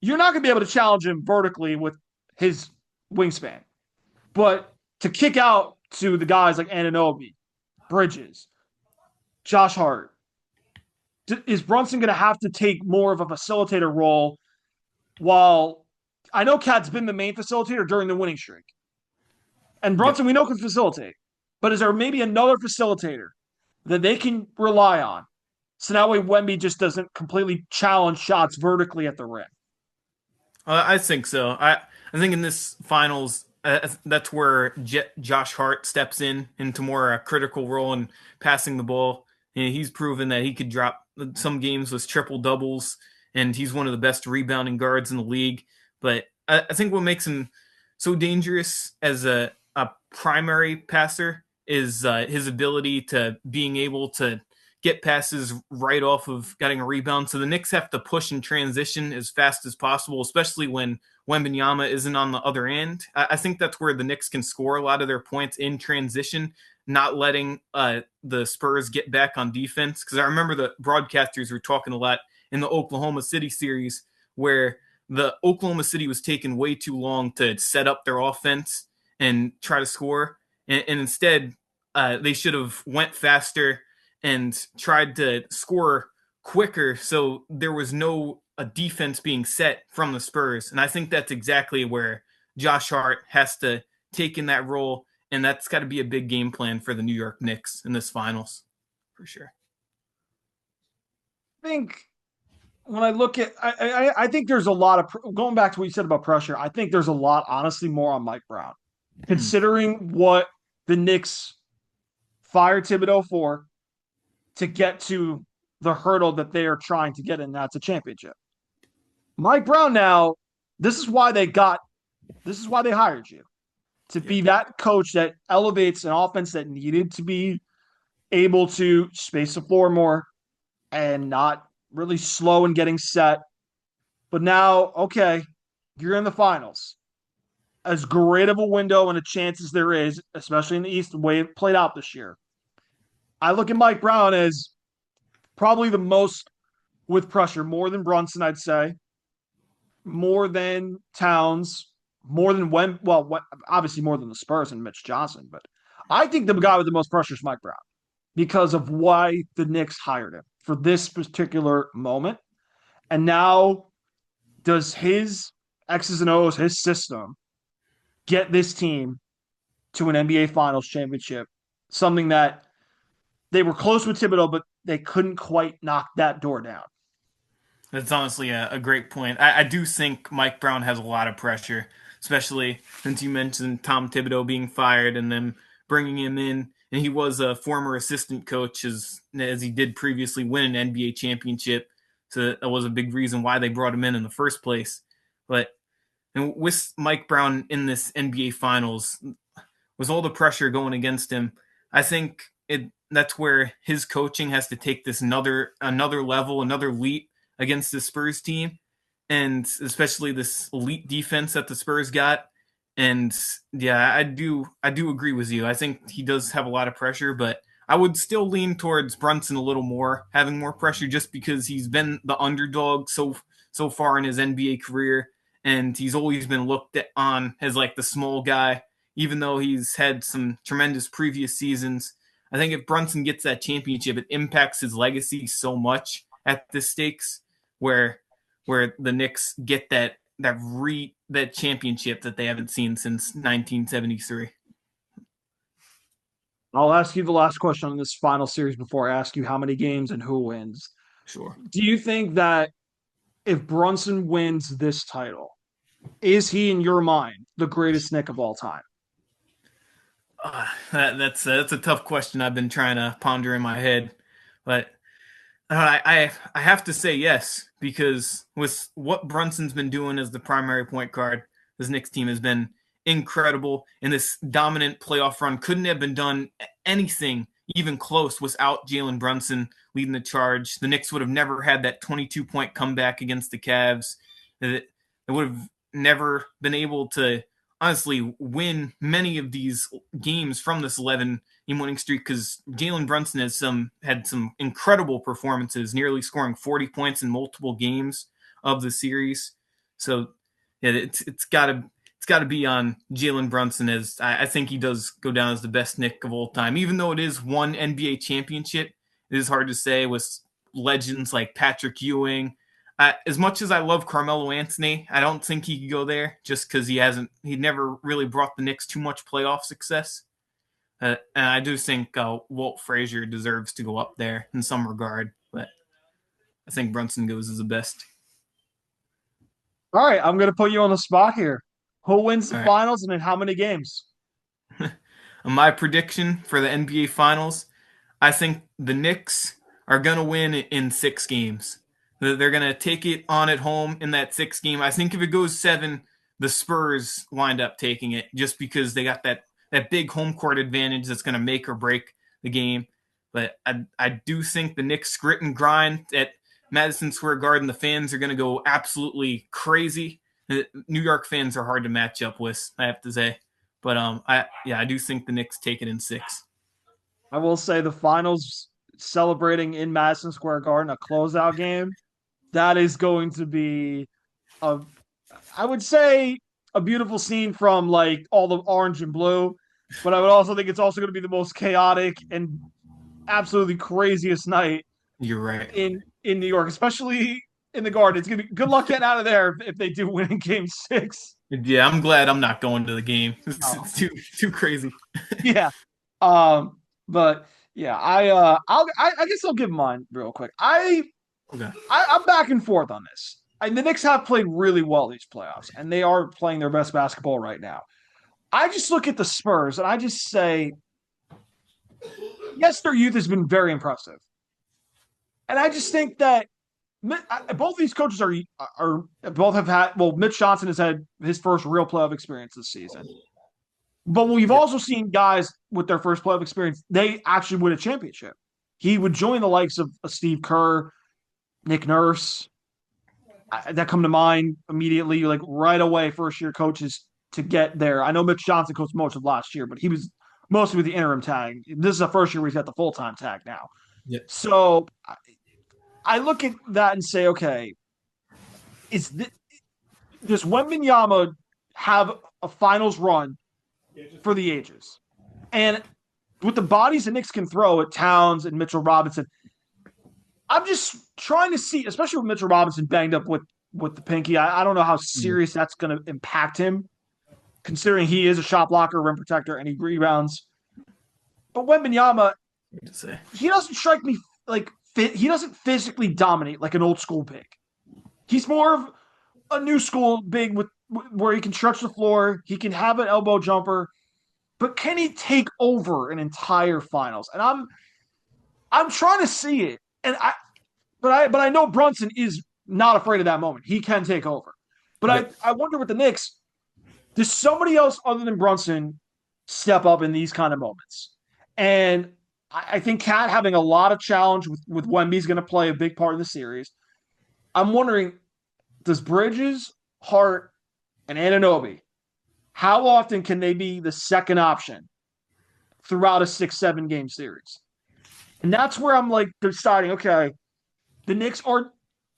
A: you're not going to be able to challenge him vertically with his wingspan. But to kick out to the guys like Anunoby, Bridges, Josh Hart, is Brunson going to have to take more of a facilitator role? While I know Cat's been the main facilitator during the winning streak, and Brunson
B: Yep.
A: we know can facilitate, but is there maybe another facilitator that they can rely on, so that way Wemby just doesn't completely challenge shots vertically at the rim?
B: I think so. I think in this finals, that's where Josh Hart steps into more a critical role in passing the ball. And he's proven that he could drop some games with triple doubles, and he's one of the best rebounding guards in the league. But I think what makes him so dangerous as a primary passer is his ability to being able to get passes right off of getting a rebound. So the Knicks have to push and transition as fast as possible, especially when Wembanyama isn't on the other end. I think that's where the Knicks can score a lot of their points in transition, not letting the Spurs get back on defense. Because I remember the broadcasters were talking a lot in the Oklahoma City series where the Oklahoma City was taking way too long to set up their offense and try to score. And instead, they should have went faster and tried to score quicker, so there was no a defense being set from the Spurs. And I think that's exactly where Josh Hart has to take in that role, and that's got to be a big game plan for the New York Knicks in this finals, for sure.
A: I think when I look at, I think there's a lot of, going back to what you said about pressure, I think there's a lot, honestly, more on Mike Brown, considering what the Knicks fired Thibodeau for to get to the hurdle that they are trying to get in. That's a championship. Mike Brown now, this is why they got This is why they hired you, to
B: Yeah.
A: be that coach that elevates an offense that needed to be able to space the floor more and not really slow in getting set. But now, okay, you're in the finals. As great of a window and a chance as there is, especially in the East, the way it played out this year. I look at Mike Brown as probably the most with pressure, more than Brunson, I'd say, more than Towns, more than obviously more than the Spurs and Mitch Johnson. But I think the guy with the most pressure is Mike Brown because of why the Knicks hired him for this particular moment. And now, does his X's and O's, his system, get this team to an NBA Finals championship? Something that they were close with Thibodeau, but they couldn't quite knock that door down.
B: That's honestly a great point. I do think Mike Brown has a lot of pressure, especially since you mentioned Tom Thibodeau being fired and them bringing him in. And he was a former assistant coach, as he did previously win an NBA championship. So that was a big reason why they brought him in the first place. But and with Mike Brown in this NBA Finals, with all the pressure going against him, I think that's where his coaching has to take this another level, another leap against the Spurs team, and especially this elite defense that the Spurs got. And yeah, I do agree with you. I think he does have a lot of pressure, but I would still lean towards Brunson a little more, having more pressure, just because he's been the underdog so far in his NBA career, and he's always been looked on as like the small guy, even though he's had some tremendous previous seasons. I think if Brunson gets that championship, it impacts his legacy so much at the stakes, where the Knicks get that championship that they haven't seen since 1973.
A: I'll ask you the last question on this final series before I ask you how many games and who wins.
B: Sure.
A: Do you think that if Brunson wins this title, is he, in your mind, the greatest Knick of all time?
B: That's a tough question I've been trying to ponder in my head, but I have to say yes, because with what Brunson's been doing as the primary point guard, this Knicks team has been incredible, and this dominant playoff run couldn't have been done anything even close without Jalen Brunson leading the charge. The Knicks would have never had that 22-point comeback against the Cavs. It would have never been able to honestly win many of these games from this 11 game winning streak, because Jalen Brunson had some incredible performances, nearly scoring 40 points in multiple games of the series. So yeah, it's gotta be on Jalen Brunson, as I think he does go down as the best Knick of all time. Even though it is one NBA championship, it is hard to say with legends like Patrick Ewing. As much as I love Carmelo Anthony, I don't think he could go there, just because he never really brought the Knicks too much playoff success. And I do think Walt Frazier deserves to go up there in some regard, but I think Brunson goes as the best.
A: All right, I'm going to put you on the spot here. Who wins the
B: All right.
A: finals and in how many games?
B: My prediction for the NBA Finals, I think the Knicks are going to win in 6 games. They're going to take it on at home in that 6 game. I think if it goes 7, the Spurs wind up taking it, just because they got that big home court advantage that's going to make or break the game. But I do think the Knicks grit and grind at Madison Square Garden, the fans are going to go absolutely crazy. New York fans are hard to match up with, I have to say. But I do think the Knicks take it in 6.
A: I will say the finals celebrating in Madison Square Garden, a closeout game, that is going to be a, I would say, a beautiful scene from like all the orange and blue. But I would also think it's also going to be the most chaotic and absolutely craziest night
B: You're right.
A: in New York, especially in the Garden. It's gonna be good luck getting out of there if they do win in Game 6.
B: Yeah, I'm glad I'm not going to the game.
A: Oh.
B: It's too crazy.
A: Yeah. But yeah, I guess I'll give mine real quick.
B: Okay.
A: I'm back and forth on this. And the Knicks have played really well these playoffs, and they are playing their best basketball right now. I just look at the Spurs and I just say, yes, their youth has been very impressive. And I just think that both these coaches are both have had. Well, Mitch Johnson has had his first real playoff experience this season, but we've
B: Yeah.
A: also seen guys with their first playoff experience. They actually win a championship. He would join the likes of Steve Kerr, Nick Nurse, that come to mind immediately, like right away, first year coaches to get there. I know Mitch Johnson coached most of last year, but he was mostly with the interim tag. This is the first year where he's got the full time tag now.
B: Yeah.
A: So I look at that and say, okay, does Wembanyama have a finals run for the ages? And with the bodies the Knicks can throw at Towns and Mitchell Robinson, I'm just trying to see, especially with Mitchell Robinson banged up with the pinky. I don't know how serious that's going to impact him, considering he is a shot blocker, rim protector, and he rebounds. But Wembanyama, he doesn't strike me like he doesn't physically dominate like an old school big. He's more of a new school big with where he can stretch the floor, he can have an elbow jumper, but can he take over an entire finals? And I'm trying to see it, and but I know Brunson is not afraid of that moment. He can take over, but I wonder with the Knicks, does somebody else other than Brunson step up in these kind of moments? And I think Cat having a lot of challenge with Wemby is going to play a big part in the series. I'm wondering, does Bridges, Hart, and Anunoby, how often can they be the second option throughout a 6-7 game series? And that's where I'm like deciding, okay, the Knicks are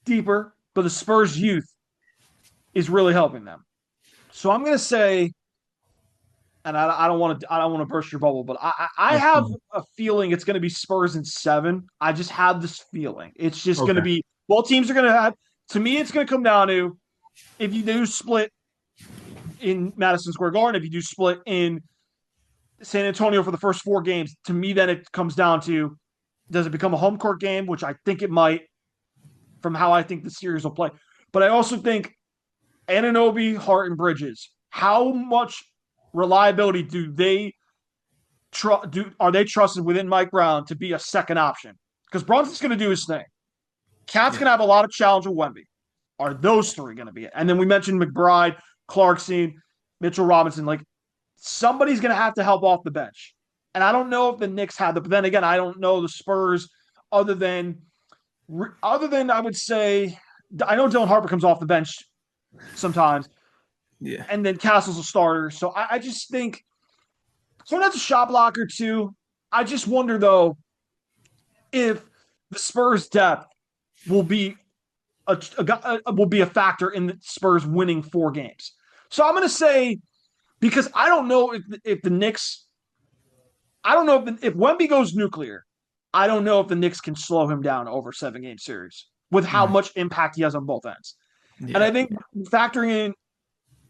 A: deeper, but the Spurs youth is really helping them. So I'm going to say, and I don't want to burst your bubble, but I have a feeling it's going to be Spurs in 7. I just have this feeling it's just going to be both teams are going to have. To me, it's going to come down to if you do split in Madison Square Garden, if you do split in San Antonio for the first 4 games. To me, then it comes down to, does it become a home court game, which I think it might, from how I think the series will play. But I also think Anunoby, Hart, and Bridges, how much reliability do they are they trusted within Mike Brown to be a second option? Because Brunson's going to do his thing. Cat's going to have a lot of challenge with Wemby. Are those 3 going to be it? And then we mentioned McBride, Clarkson, Mitchell Robinson. Like, somebody's going to have to help off the bench. And I don't know if the Knicks have but then again, I don't know the Spurs other than I would say, I know Dylan Harper comes off the bench sometimes.
B: Yeah.
A: And then Castle's a starter. So I just think, so that's a shot blocker too. I just wonder though if the Spurs depth will be will be a factor in the Spurs winning 4 games. So I'm going to say, because I don't know if the Knicks, I don't know if Wemby goes nuclear, I don't know if the Knicks can slow him down over 7 game series with how much impact he has on both ends. Yeah. And I think factoring in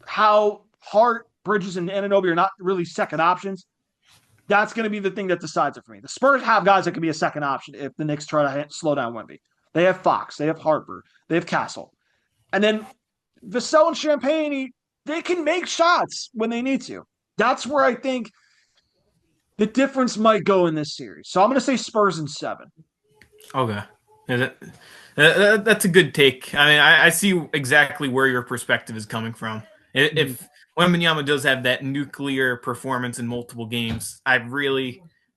A: how Hart, Bridges, and Anunoby are not really second options, that's going to be the thing that decides it for me. The Spurs have guys that can be a second option if the Knicks try to slow down Wemby. They have Fox, they have Harper, they have Castle. And then Vassell and Champagne, they can make shots when they need to. That's where I think the difference might go in this series. So I'm going to say Spurs in 7.
B: Okay. That's a good take. I mean, I see exactly where your perspective is coming from. If Wembanyama does have that nuclear performance in multiple games, I'd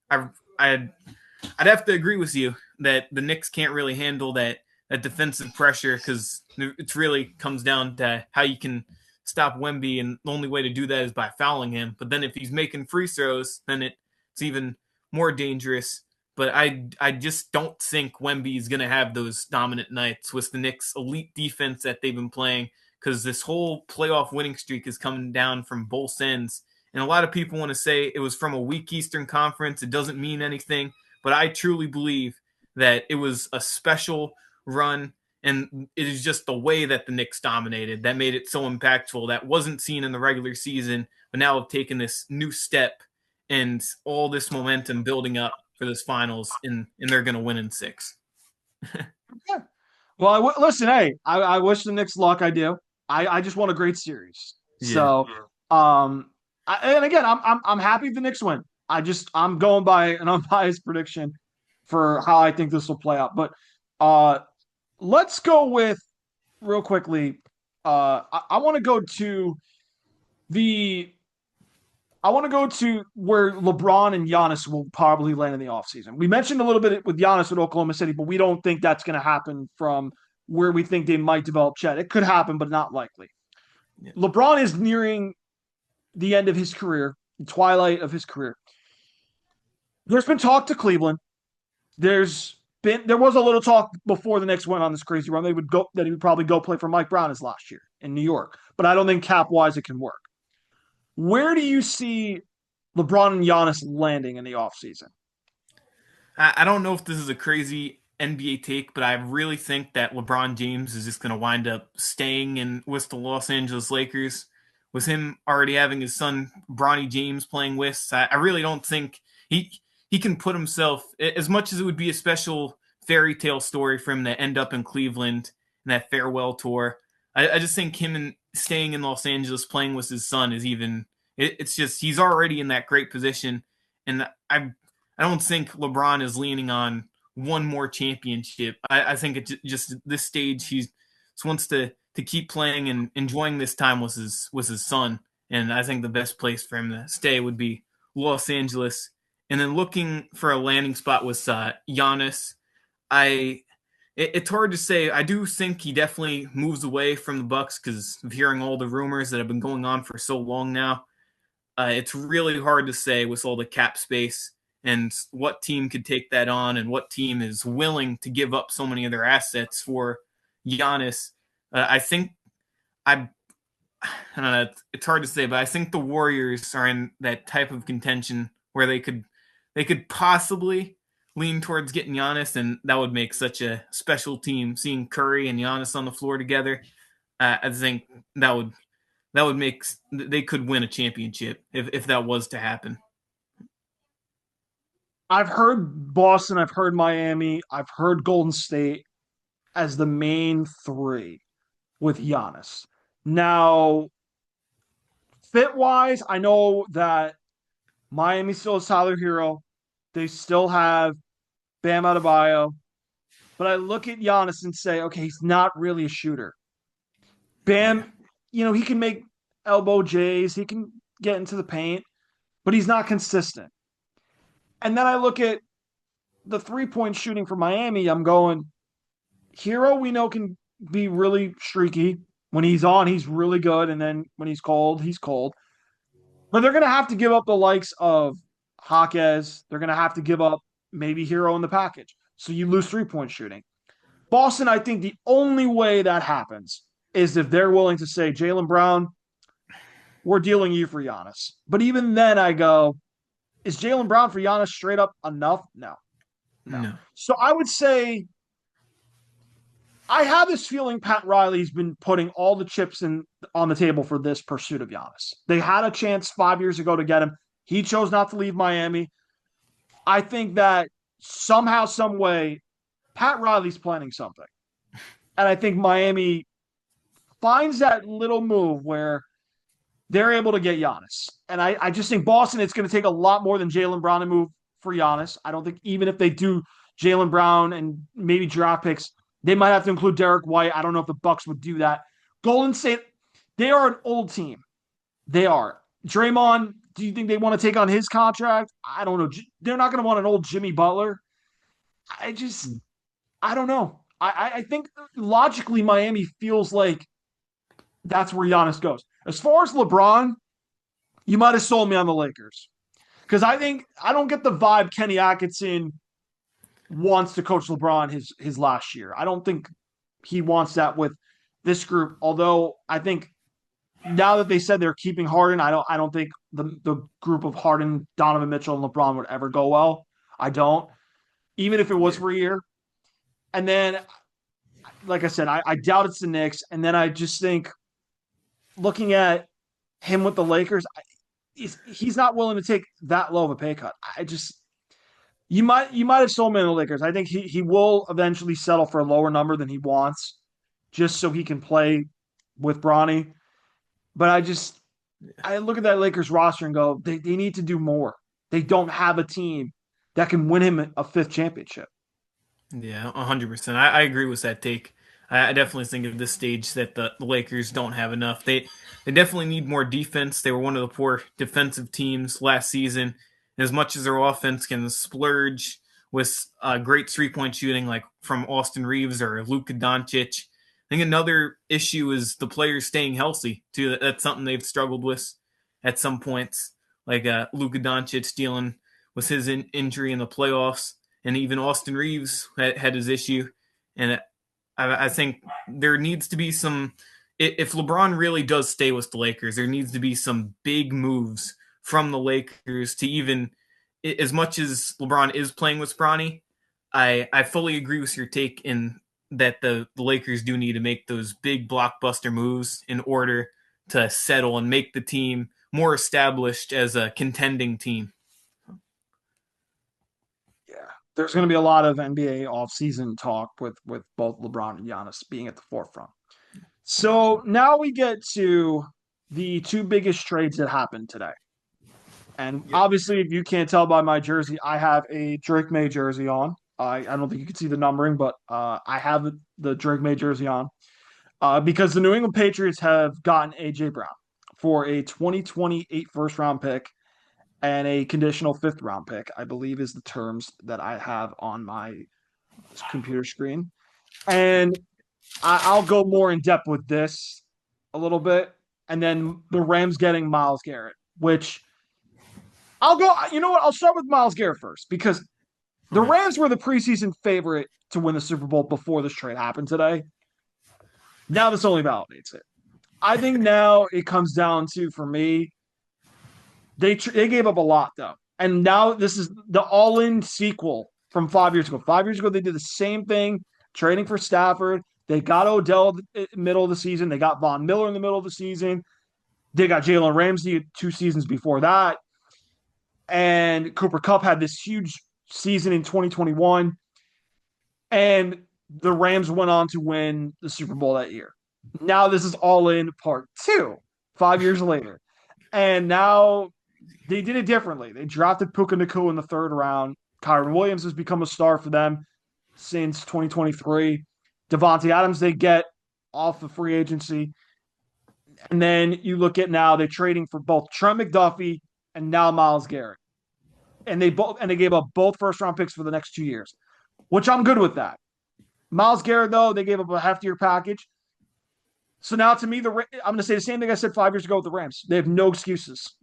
B: have to agree with you that the Knicks can't really handle that defensive pressure, because it really comes down to how you can stop Wemby, and the only way to do that is by fouling him. But then if he's making free throws, then it's even more dangerous. But I just don't think Wemby is going to have those dominant nights with the Knicks' elite defense that they've been playing, because this whole playoff winning streak is coming down from both ends. And a lot of people want to say it was from a weak Eastern Conference. It doesn't mean anything. But I truly believe that it was a special run, and it is just the way that the Knicks dominated that made it so impactful. That wasn't seen in the regular season, but now have taken this new step and all this momentum building up for this finals, and they're going to win in 6.
A: Yeah. Well, listen, hey, I wish the Knicks luck. I do. I just want a great series. Yeah. So, and again, I'm happy the Knicks win. I'm going by an unbiased prediction for how I think this will play out. But let's go with real quickly. I want to go to the I want to go to where LeBron and Giannis will probably land in the offseason. We mentioned a little bit with Giannis with Oklahoma City, but we don't think that's going to happen from where we think they might develop Chet. It could happen, but not likely.
B: Yeah.
A: LeBron is nearing the end of his career, the twilight of his career. There's been talk to Cleveland. There was a little talk before the Knicks went on this crazy run. That he would probably go play for Mike Brown his last year in New York. But I don't think cap wise it can work. Where do you see LeBron and Giannis landing in the offseason?
B: I don't know if this is a crazy NBA take, but I really think that LeBron James is just going to wind up staying in with the Los Angeles Lakers. With him already having his son Bronny James playing with, I really don't think he can put himself, as much as it would be a special fairy tale story for him to end up in Cleveland in that farewell tour. I just think him and staying in Los Angeles playing with his son is even. It's just he's already in that great position, and I don't think LeBron is leaning on one more championship. I think it just at this stage he just wants to keep playing and enjoying this time with his son. And I think the best place for him to stay would be Los Angeles. And then looking for a landing spot with Giannis, it's hard to say. I do think he definitely moves away from the Bucks because of hearing all the rumors that have been going on for so long now. It's really hard to say with all the cap space and what team could take that on and what team is willing to give up so many of their assets for Giannis. I think I don't know. It's hard to say, but I think the Warriors are in that type of contention where they could possibly lean towards getting Giannis, and that would make such a special team. Seeing Curry and Giannis on the floor together, I think that would make they could win a championship if that was to happen.
A: I've heard Boston, I've heard Miami, I've heard Golden State as the main three with Giannis. Now, fit wise, I know that Miami still has Tyler Hero. They still have Bam Adebayo. But I look at Giannis and say, okay, he's not really a shooter.
B: Yeah,
A: Bam, he can make elbow J's, he can get into the paint, but he's not consistent. And then I look at the 3-point shooting for Miami. I'm going, Hero, we know can be really streaky. When he's on, he's really good. And then when he's cold, he's cold. But they're going to have to give up the likes of Jaquez. They're going to have to give up maybe Hero in the package. So you lose 3-point shooting. Boston, I think the only way that happens is if they're willing to say, Jaylen Brown, we're dealing you for Giannis. But even then, I go, is Jaylen Brown for Giannis straight up enough? No, no.
B: no,
A: So I would say I have this feeling Pat Riley's been putting all the chips in on the table for this pursuit of Giannis. They had a chance 5 years ago to get him. He chose not to leave Miami. I think that somehow, some way, Pat Riley's planning something. And I think Miami finds that little move where they're able to get Giannis. And I just think Boston, it's going to take a lot more than Jaylen Brown to move for Giannis. I don't think even if they do Jaylen Brown and maybe draft picks, they might have to include Derek White. I don't know if the Bucks would do that. Golden State, they are an old team. They are. Draymond, do you think they want to take on his contract? I don't know. They're not going to want an old Jimmy Butler. I just, I don't know. I think logically Miami feels like that's where Giannis goes. As far as LeBron, you might have sold me on the Lakers because I think I don't get the vibe Kenny Atkinson wants to coach LeBron his last year. I don't think he wants that with this group. Although I think now that they said they're keeping Harden, I don't think the group of Harden, Donovan Mitchell, and LeBron would ever go well. I don't, even if it was
B: yeah,
A: for a year. And then, like I said, I doubt it's the Knicks. And then I just think looking at him with the Lakers, he's not willing to take that low of a pay cut. I just you might have sold him in the Lakers. I think he will eventually settle for a lower number than he wants, just so he can play with Bronny. But I look at that Lakers roster and go, they need to do more. They don't have a team that can win him a fifth championship.
B: Yeah, 100%. I agree with that take. I definitely think at this stage that the Lakers don't have enough. They definitely need more defense. They were one of the poor defensive teams last season. And as much as their offense can splurge with great 3-point shooting, like from Austin Reeves or Luka Doncic, I think another issue is the players staying healthy too. That's something they've struggled with at some points, like Luka Doncic dealing with his injury in the playoffs, and even Austin Reeves had his issue. And I think there needs to be some. If LeBron really does stay with the Lakers, there needs to be some big moves from the Lakers to even, as much as LeBron is playing with Bronny, I fully agree with your take in that the Lakers do need to make those big blockbuster moves in order to settle and make the team more established as a contending team.
A: Yeah, there's going to be a lot of NBA offseason talk with both LeBron and Giannis being at the forefront. So now we get to the two biggest trades that happened today. And
B: Yep.
A: obviously, if you can't tell by my jersey, I have a Drake May jersey on. I don't think you can see the numbering, but I have the Drake May jersey on because the New England Patriots have gotten A.J. Brown for a 2028 first round pick and a conditional fifth round pick, I believe is the terms that I have on my computer screen. And I'll go more in depth with this a little bit. And then the Rams getting Myles Garrett, which I'll go, you know what? I'll start with Myles Garrett first because the
B: Okay.
A: Rams were the preseason favorite to win the Super Bowl before this trade happened today. Now this only validates it. I think now it comes down to, for me, they gave up a lot though, and now this is the all-in sequel from 5 years ago. 5 years ago, they did the same thing, trading for Stafford. They got Odell middle of the season. They got Von Miller in the middle of the season. They got Jalen Ramsey 2 seasons before that, and Cooper Kupp had this huge season in 2021, and the Rams went on to win the Super Bowl that year. Now this is all in part two, 5 years later, and now they did it differently. They drafted Puka Nacua in the third round. Kyron Williams has become a star for them since 2023. Devontae Adams they get off of free agency. And then you look at now they're trading for both Trent McDuffie and now Myles Garrett. And they gave up both first round picks for the next 2 years, which I'm good with that. Myles Garrett, though, they gave up a heftier package. So now to me, I'm going to say the same thing I said 5 years ago with the Rams. They have no excuses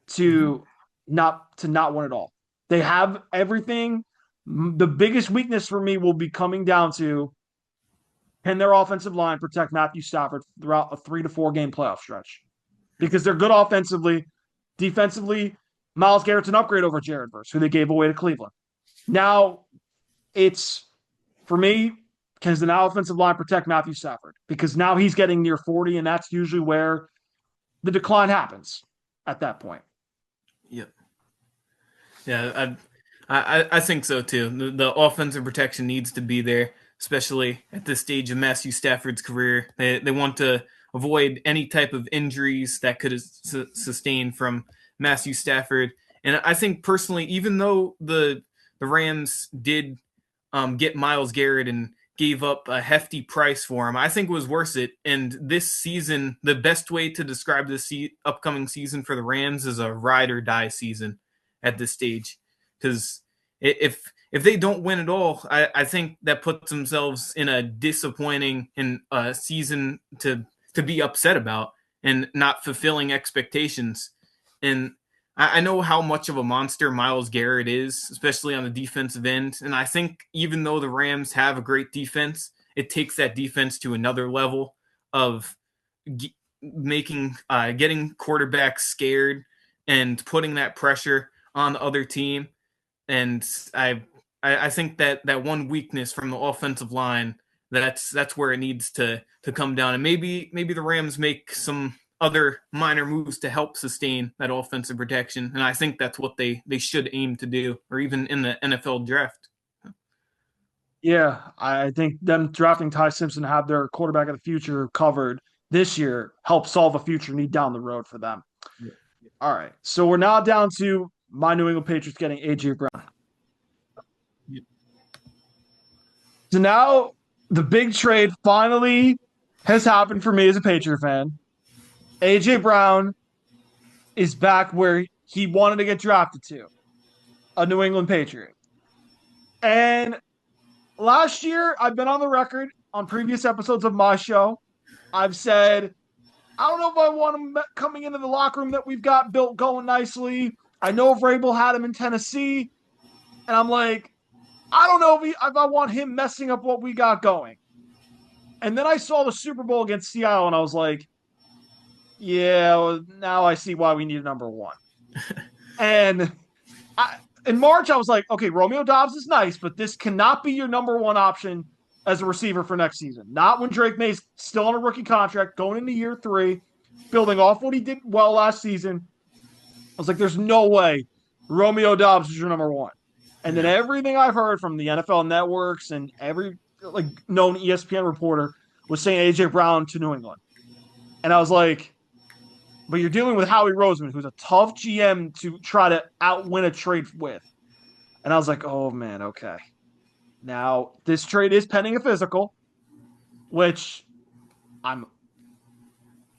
B: Mm-hmm.
A: to not win it all. They have everything. The biggest weakness for me will be coming down to can their offensive line protect Matthew Stafford throughout a 3 to 4 game playoff stretch? Because they're good offensively. Defensively, Myles Garrett's an upgrade over Jared Verse, who they gave away to Cleveland. Now, it's for me, can the now offensive line protect Matthew Stafford? Because now he's getting near 40, and that's usually where the decline happens at that point.
B: Yep. Yeah, I think so too. The offensive protection needs to be there, especially at this stage of Matthew Stafford's career. They want to avoid any type of injuries that could sustain from Matthew Stafford. And I think personally, even though the Rams did get Myles Garrett and gave up a hefty price for him, I think it was worth it. And this season, the best way to describe this upcoming season for the Rams is a ride or die season at this stage, because if they don't win at all, I think that puts themselves in a disappointing season to be upset about and not fulfilling expectations. And I know how much of a monster Myles Garrett is, especially on the defensive end. And I think even though the Rams have a great defense, it takes that defense to another level of making getting quarterbacks scared and putting that pressure on the other team. And I think that one weakness from the offensive line, that's where it needs to come down. And maybe the Rams make some other minor moves to help sustain that offensive protection. And I think that's what they should aim to do, or even in the NFL draft.
A: Yeah, I think them drafting Ty Simpson to have their quarterback of the future covered this year helps solve a future need down the road for them.
B: Yeah.
A: All right, so we're now down to my New England Patriots getting A.J. Brown. So now the big trade finally has happened for me as a Patriot fan. AJ Brown is back where he wanted to get drafted to, a New England Patriot. And last year, I've been on the record on previous episodes of my show. I've said, I don't know if I want him coming into the locker room that we've got built going nicely. I know Vrabel had him in Tennessee. And I'm like, I don't know if I want him messing up what we got going. And then I saw the Super Bowl against Seattle, and I was like, yeah, well, now I see why we need a number one. And in March, I was like, okay, Romeo Doubs is nice, but this cannot be your number one option as a receiver for next season. Not when Drake May's still on a rookie contract, going into year 3, building off what he did well last season. I was like, there's no way Romeo Doubs is your number one. And then everything I've heard from the NFL networks and every known ESPN reporter was saying AJ Brown to New England. And I was like, but you're dealing with Howie Roseman, who's a tough GM to try to outwin a trade with. And I was like, oh man, okay. Now this trade is pending a physical, which I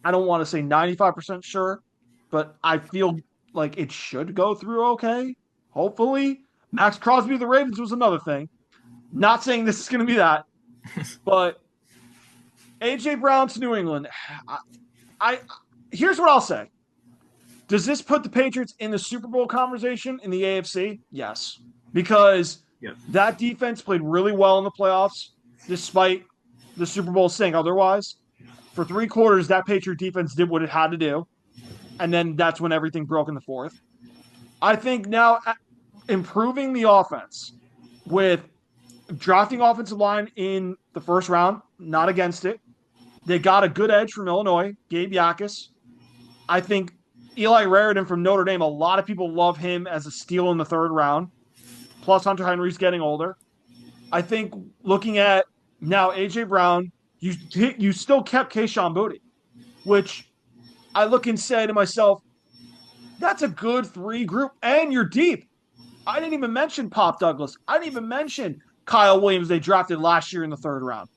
A: don't want to say 95% sure, but I feel like it should go through okay. Hopefully. Max Crosby of the Ravens was another thing. Not saying this is going to be that, but AJ Brown to New England. I here's what I'll say. Does this put the Patriots in the Super Bowl conversation in the AFC? Yes, because that defense played really well in the playoffs, despite the Super Bowl saying otherwise. For 3 quarters, that Patriot defense did what it had to do, and then that's when everything broke in the fourth. I think now improving the offense with drafting offensive line in the first round, not against it. They got a good edge from Illinois, Gabe Yakis. I think Eli Raridan from Notre Dame, a lot of people love him as a steal in the 3rd round. Plus Hunter Henry's getting older. I think looking at now AJ Brown, you still kept Kayshon Boutte, which I look and say to myself, that's a good 3 group, and you're deep. I didn't even mention Pop Douglas. I didn't even mention Kyle Williams they drafted last year in the 3rd round.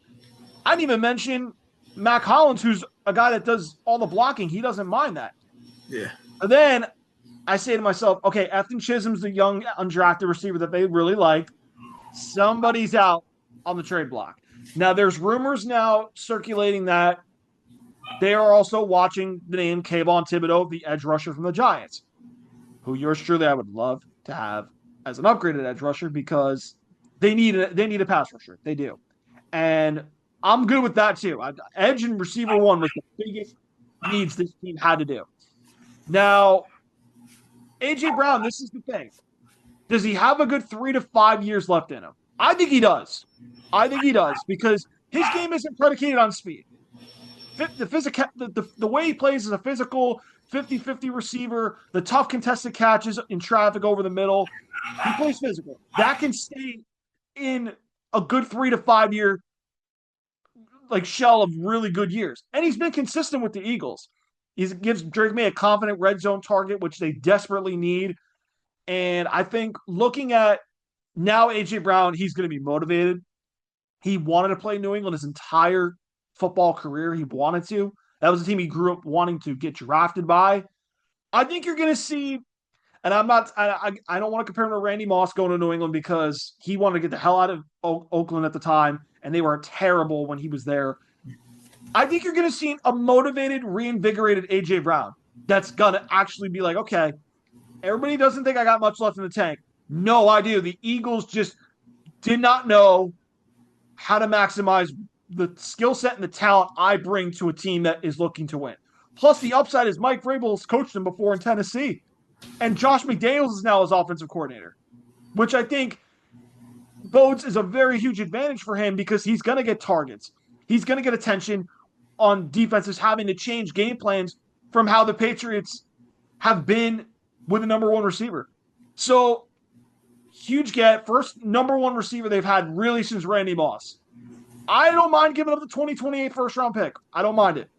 A: I didn't even mention Mac Hollins, who's a guy that does all the blocking. He doesn't mind that.
B: Yeah.
A: And then I say to myself, okay, Ethan Chisholm's the young undrafted receiver that they really like. Somebody's out on the trade block. Now, there's rumors now circulating that they are also watching the name Kayvon Thibodeau, the edge rusher from the Giants, who yours truly I would love to have as an upgraded edge rusher because they need a pass rusher. They do. And I'm good with that too. Edge and receiver 1 was the biggest needs this team had to do. Now, AJ Brown, this is the thing. Does he have a good 3 to 5 years left in him? I think he does. Because his game isn't predicated on speed. The way he plays is a physical 50-50 receiver, the tough contested catches in traffic over the middle. He plays physical. That can stay in a good 3 to 5 year shell of really good years. And he's been consistent with the Eagles. He gives Drake May a confident red zone target, which they desperately need. And I think looking at now AJ Brown, he's going to be motivated. He wanted to play New England his entire football career. He wanted to. That was the team he grew up wanting to get drafted by. I think you're going to see, and I don't want to compare him to Randy Moss going to New England because he wanted to get the hell out of Oakland at the time, and they were terrible when he was there. I think you're going to see a motivated, reinvigorated AJ Brown that's going to actually be like, okay, everybody doesn't think I got much left in the tank. No, I do. The Eagles just did not know how to maximize the skill set and the talent I bring to a team that is looking to win. Plus, the upside is Mike Vrabel's coached him before in Tennessee. And Josh McDaniels is now his offensive coordinator, which I think bodes is a very huge advantage for him because he's going to get targets. He's going to get attention on defenses having to change game plans from how the Patriots have been with the number 1 receiver. So, huge get. First number 1 receiver they've had really since Randy Moss. I don't mind giving up the 2028 first-round pick. I don't mind it.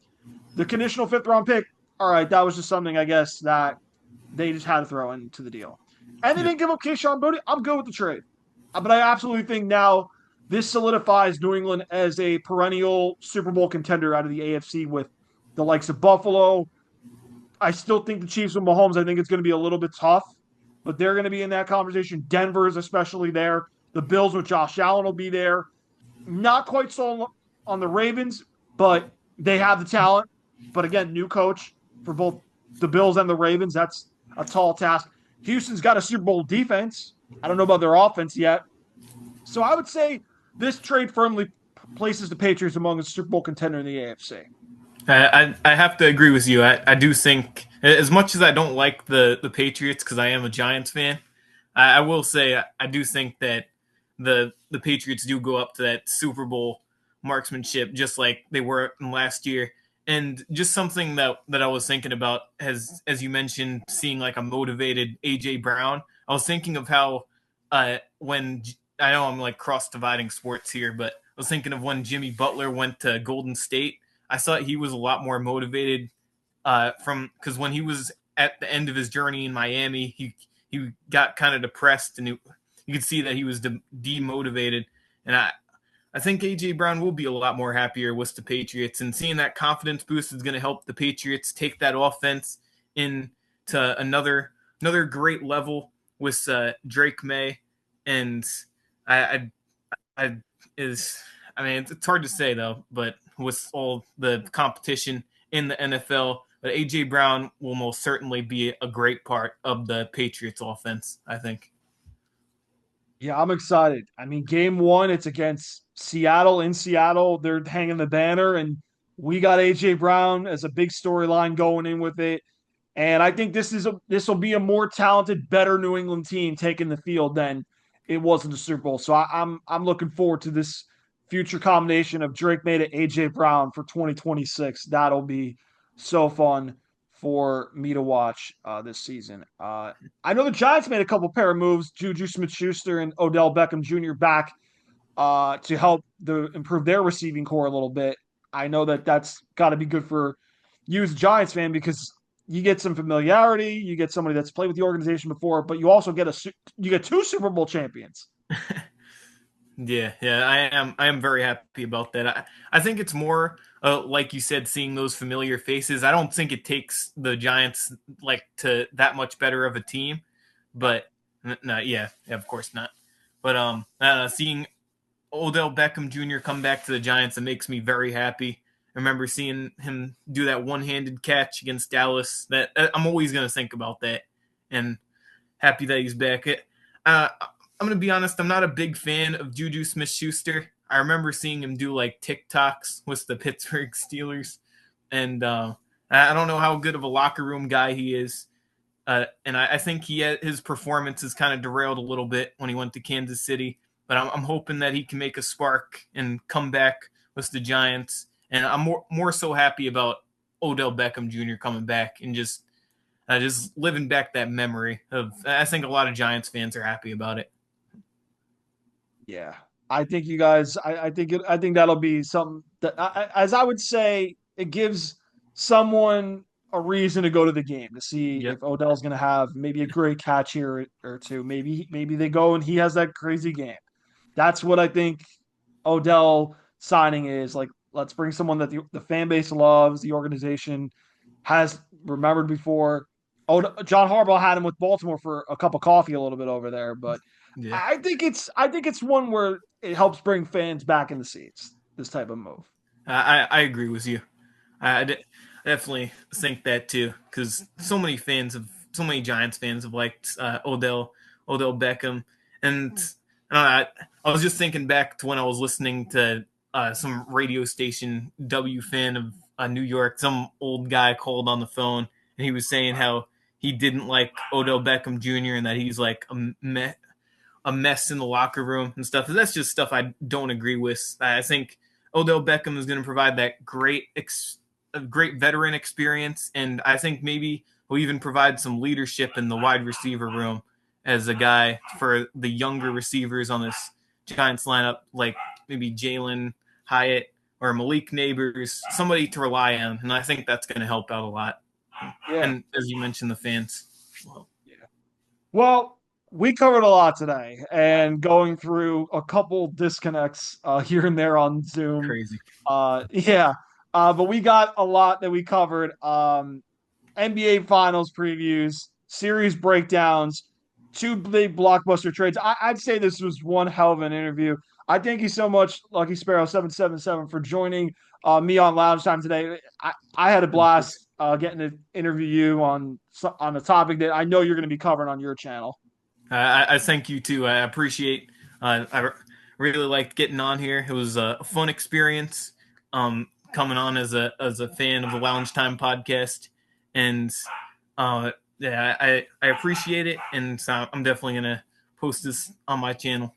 A: The conditional 5th-round pick, all right, that was just something, I guess, that they just had to throw into the deal. And they didn't give up Kayshon Boutte. I'm good with the trade. But I absolutely think now this solidifies New England as a perennial Super Bowl contender out of the AFC with the likes of Buffalo. I still think the Chiefs with Mahomes, I think it's going to be a little bit tough, but they're going to be in that conversation. Denver's especially there. The Bills with Josh Allen will be there. Not quite so on the Ravens, but they have the talent. But again, new coach for both the Bills and the Ravens. That's a tall task. Houston's got a Super Bowl defense. I don't know about their offense yet. So I would say this trade firmly places the Patriots among a Super Bowl contender in the AFC.
B: I have to agree with you. I do think, as much as I don't like the Patriots because I am a Giants fan, I will say I do think that the Patriots do go up to that Super Bowl marksmanship just like they were last year. And just something that I was thinking about, as you mentioned, seeing like a motivated AJ Brown. I was thinking of how when I know I'm like cross dividing sports here, but I was thinking of when Jimmy Butler went to Golden State. I thought he was a lot more motivated from because when he was at the end of his journey in Miami, he got kind of depressed and you could see that he was demotivated. And I think AJ Brown will be a lot more happier with the Patriots, and seeing that confidence boost is going to help the Patriots take that offense into another great level with Drake May. And I is I mean it's hard to say though, but with all the competition in the NFL, but AJ Brown will most certainly be a great part of the Patriots offense, I think.
A: Yeah, I'm excited. I mean, game one, it's against Seattle in Seattle. They're hanging the banner, and we got AJ Brown as a big storyline going in with it. And I think this will be a more talented, better New England team taking the field than it was in the Super Bowl. So I'm looking forward to this future combination of Drake May to AJ Brown for 2026. That'll be so fun for me to watch this season. I know the Giants made a couple pair of moves, Juju Smith-Schuster and Odell Beckham Jr. back to help improve their receiving core a little bit. I know that that's got to be good for you as a Giants fan because you get some familiarity, you get somebody that's played with the organization before, but you also get two Super Bowl champions.
B: Yeah, I am very happy about that. I think it's more like you said, seeing those familiar faces. I don't think it takes the Giants like to that much better of a team, but no, yeah, of course not. But seeing Odell Beckham Jr. come back to the Giants, it makes me very happy. I remember seeing him do that one-handed catch against Dallas. That I'm always going to think about that, and happy that he's back. I'm going to be honest, I'm not a big fan of Juju Smith-Schuster. I remember seeing him do like TikToks with the Pittsburgh Steelers, and I don't know how good of a locker room guy he is. And I think his performance is kind of derailed a little bit when he went to Kansas City. But I'm hoping that he can make a spark and come back with the Giants. And I'm more so happy about Odell Beckham Jr. coming back and just living back that memory of. I think a lot of Giants fans are happy about it.
A: Yeah, I think you guys. I think that'll be something that, as I would say, it gives someone a reason to go to the game to see
B: Yep.
A: if Odell's going to have maybe a great catch here or two. Maybe they go and he has that crazy game. That's what I think Odell signing is like. Let's bring someone that the fan base loves, the organization has remembered before. Oh, John Harbaugh had him with Baltimore for a cup of coffee a little bit over there, but
B: Yeah.
A: I think it's one where it helps bring fans back in the seats. This type of move.
B: I agree with you. Definitely think that too, because so many Giants fans have liked Odell Beckham, and I was just thinking back to when I was listening to some radio station W fan of New York. Some old guy called on the phone, and he was saying how he didn't like Odell Beckham Jr. and that he's like a mess in the locker room and stuff. That's just stuff I don't agree with. I think Odell Beckham is going to provide that a great veteran experience, and I think maybe he'll even provide some leadership in the wide receiver room as a guy for the younger receivers on this Giants lineup, like maybe Jalen Hyatt or Malik Neighbors, somebody to rely on, and I think that's going to help out a lot.
A: Yeah.
B: And as you mentioned, the fans.
A: Yeah. Well, We covered a lot today, and going through a couple disconnects here and there on Zoom.
B: Crazy.
A: Yeah, but we got a lot that we covered. NBA Finals previews, series breakdowns, two big blockbuster trades. I'd say this was one hell of an interview. I thank you so much, Lucky Sparrow 777, for joining me on Lounge Time today. I had a blast getting to interview you on a topic that I know you're going to be covering on your channel.
B: I thank you too. I appreciate. I really liked getting on here. It was a fun experience. Coming on as a fan of the Lounge Time podcast, and yeah, I appreciate it, and so I'm definitely gonna post this on my channel.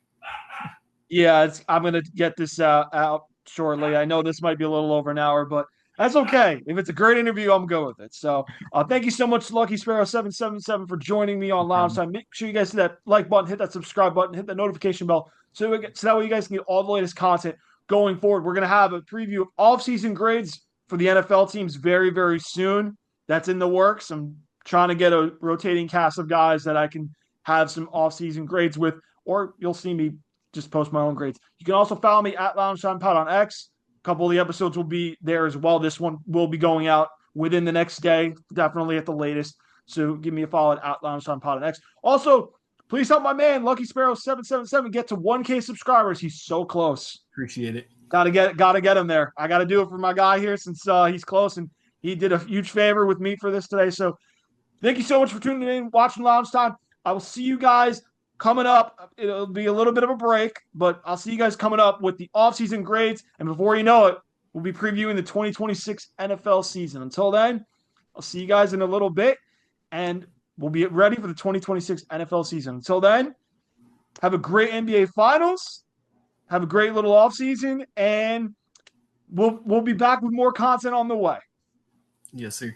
A: Yeah, I'm gonna get this out shortly. I know this might be a little over an hour, but that's okay. If it's a great interview, I'm good with it. So, thank you so much, Lucky Sparrow 777, for joining me on Lounge
B: Um,
A: Time. Make sure you guys hit that like button, hit that subscribe button, hit that notification bell, so that way you guys can get all the latest content going forward. We're gonna have a preview of off-season grades for the NFL teams very, very soon. That's in the works. I'm trying to get a rotating cast of guys that I can have some off-season grades with, or you'll see me just post my own grades. You can also follow me at Lounge Time Pod on X. A couple of the episodes will be there as well. This one will be going out within the next day, definitely at the latest. So give me a follow at Lounge Time Pod on X. Also, please help my man Lucky Sparrow 777 get to 1K subscribers. He's so close.
B: Appreciate it.
A: Gotta get him there. I gotta do it for my guy here since he's close, and he did a huge favor with me for this today. So thank you so much for tuning in, watching Lounge Time. I will see you guys coming up. It'll be a little bit of a break, but I'll see you guys coming up with the offseason grades. And before you know it, we'll be previewing the 2026 NFL season. Until then, I'll see you guys in a little bit, and we'll be ready for the 2026 NFL season. Until then, have a great NBA Finals. Have a great little offseason, and we'll be back with more content on the way.
B: Yes, sir.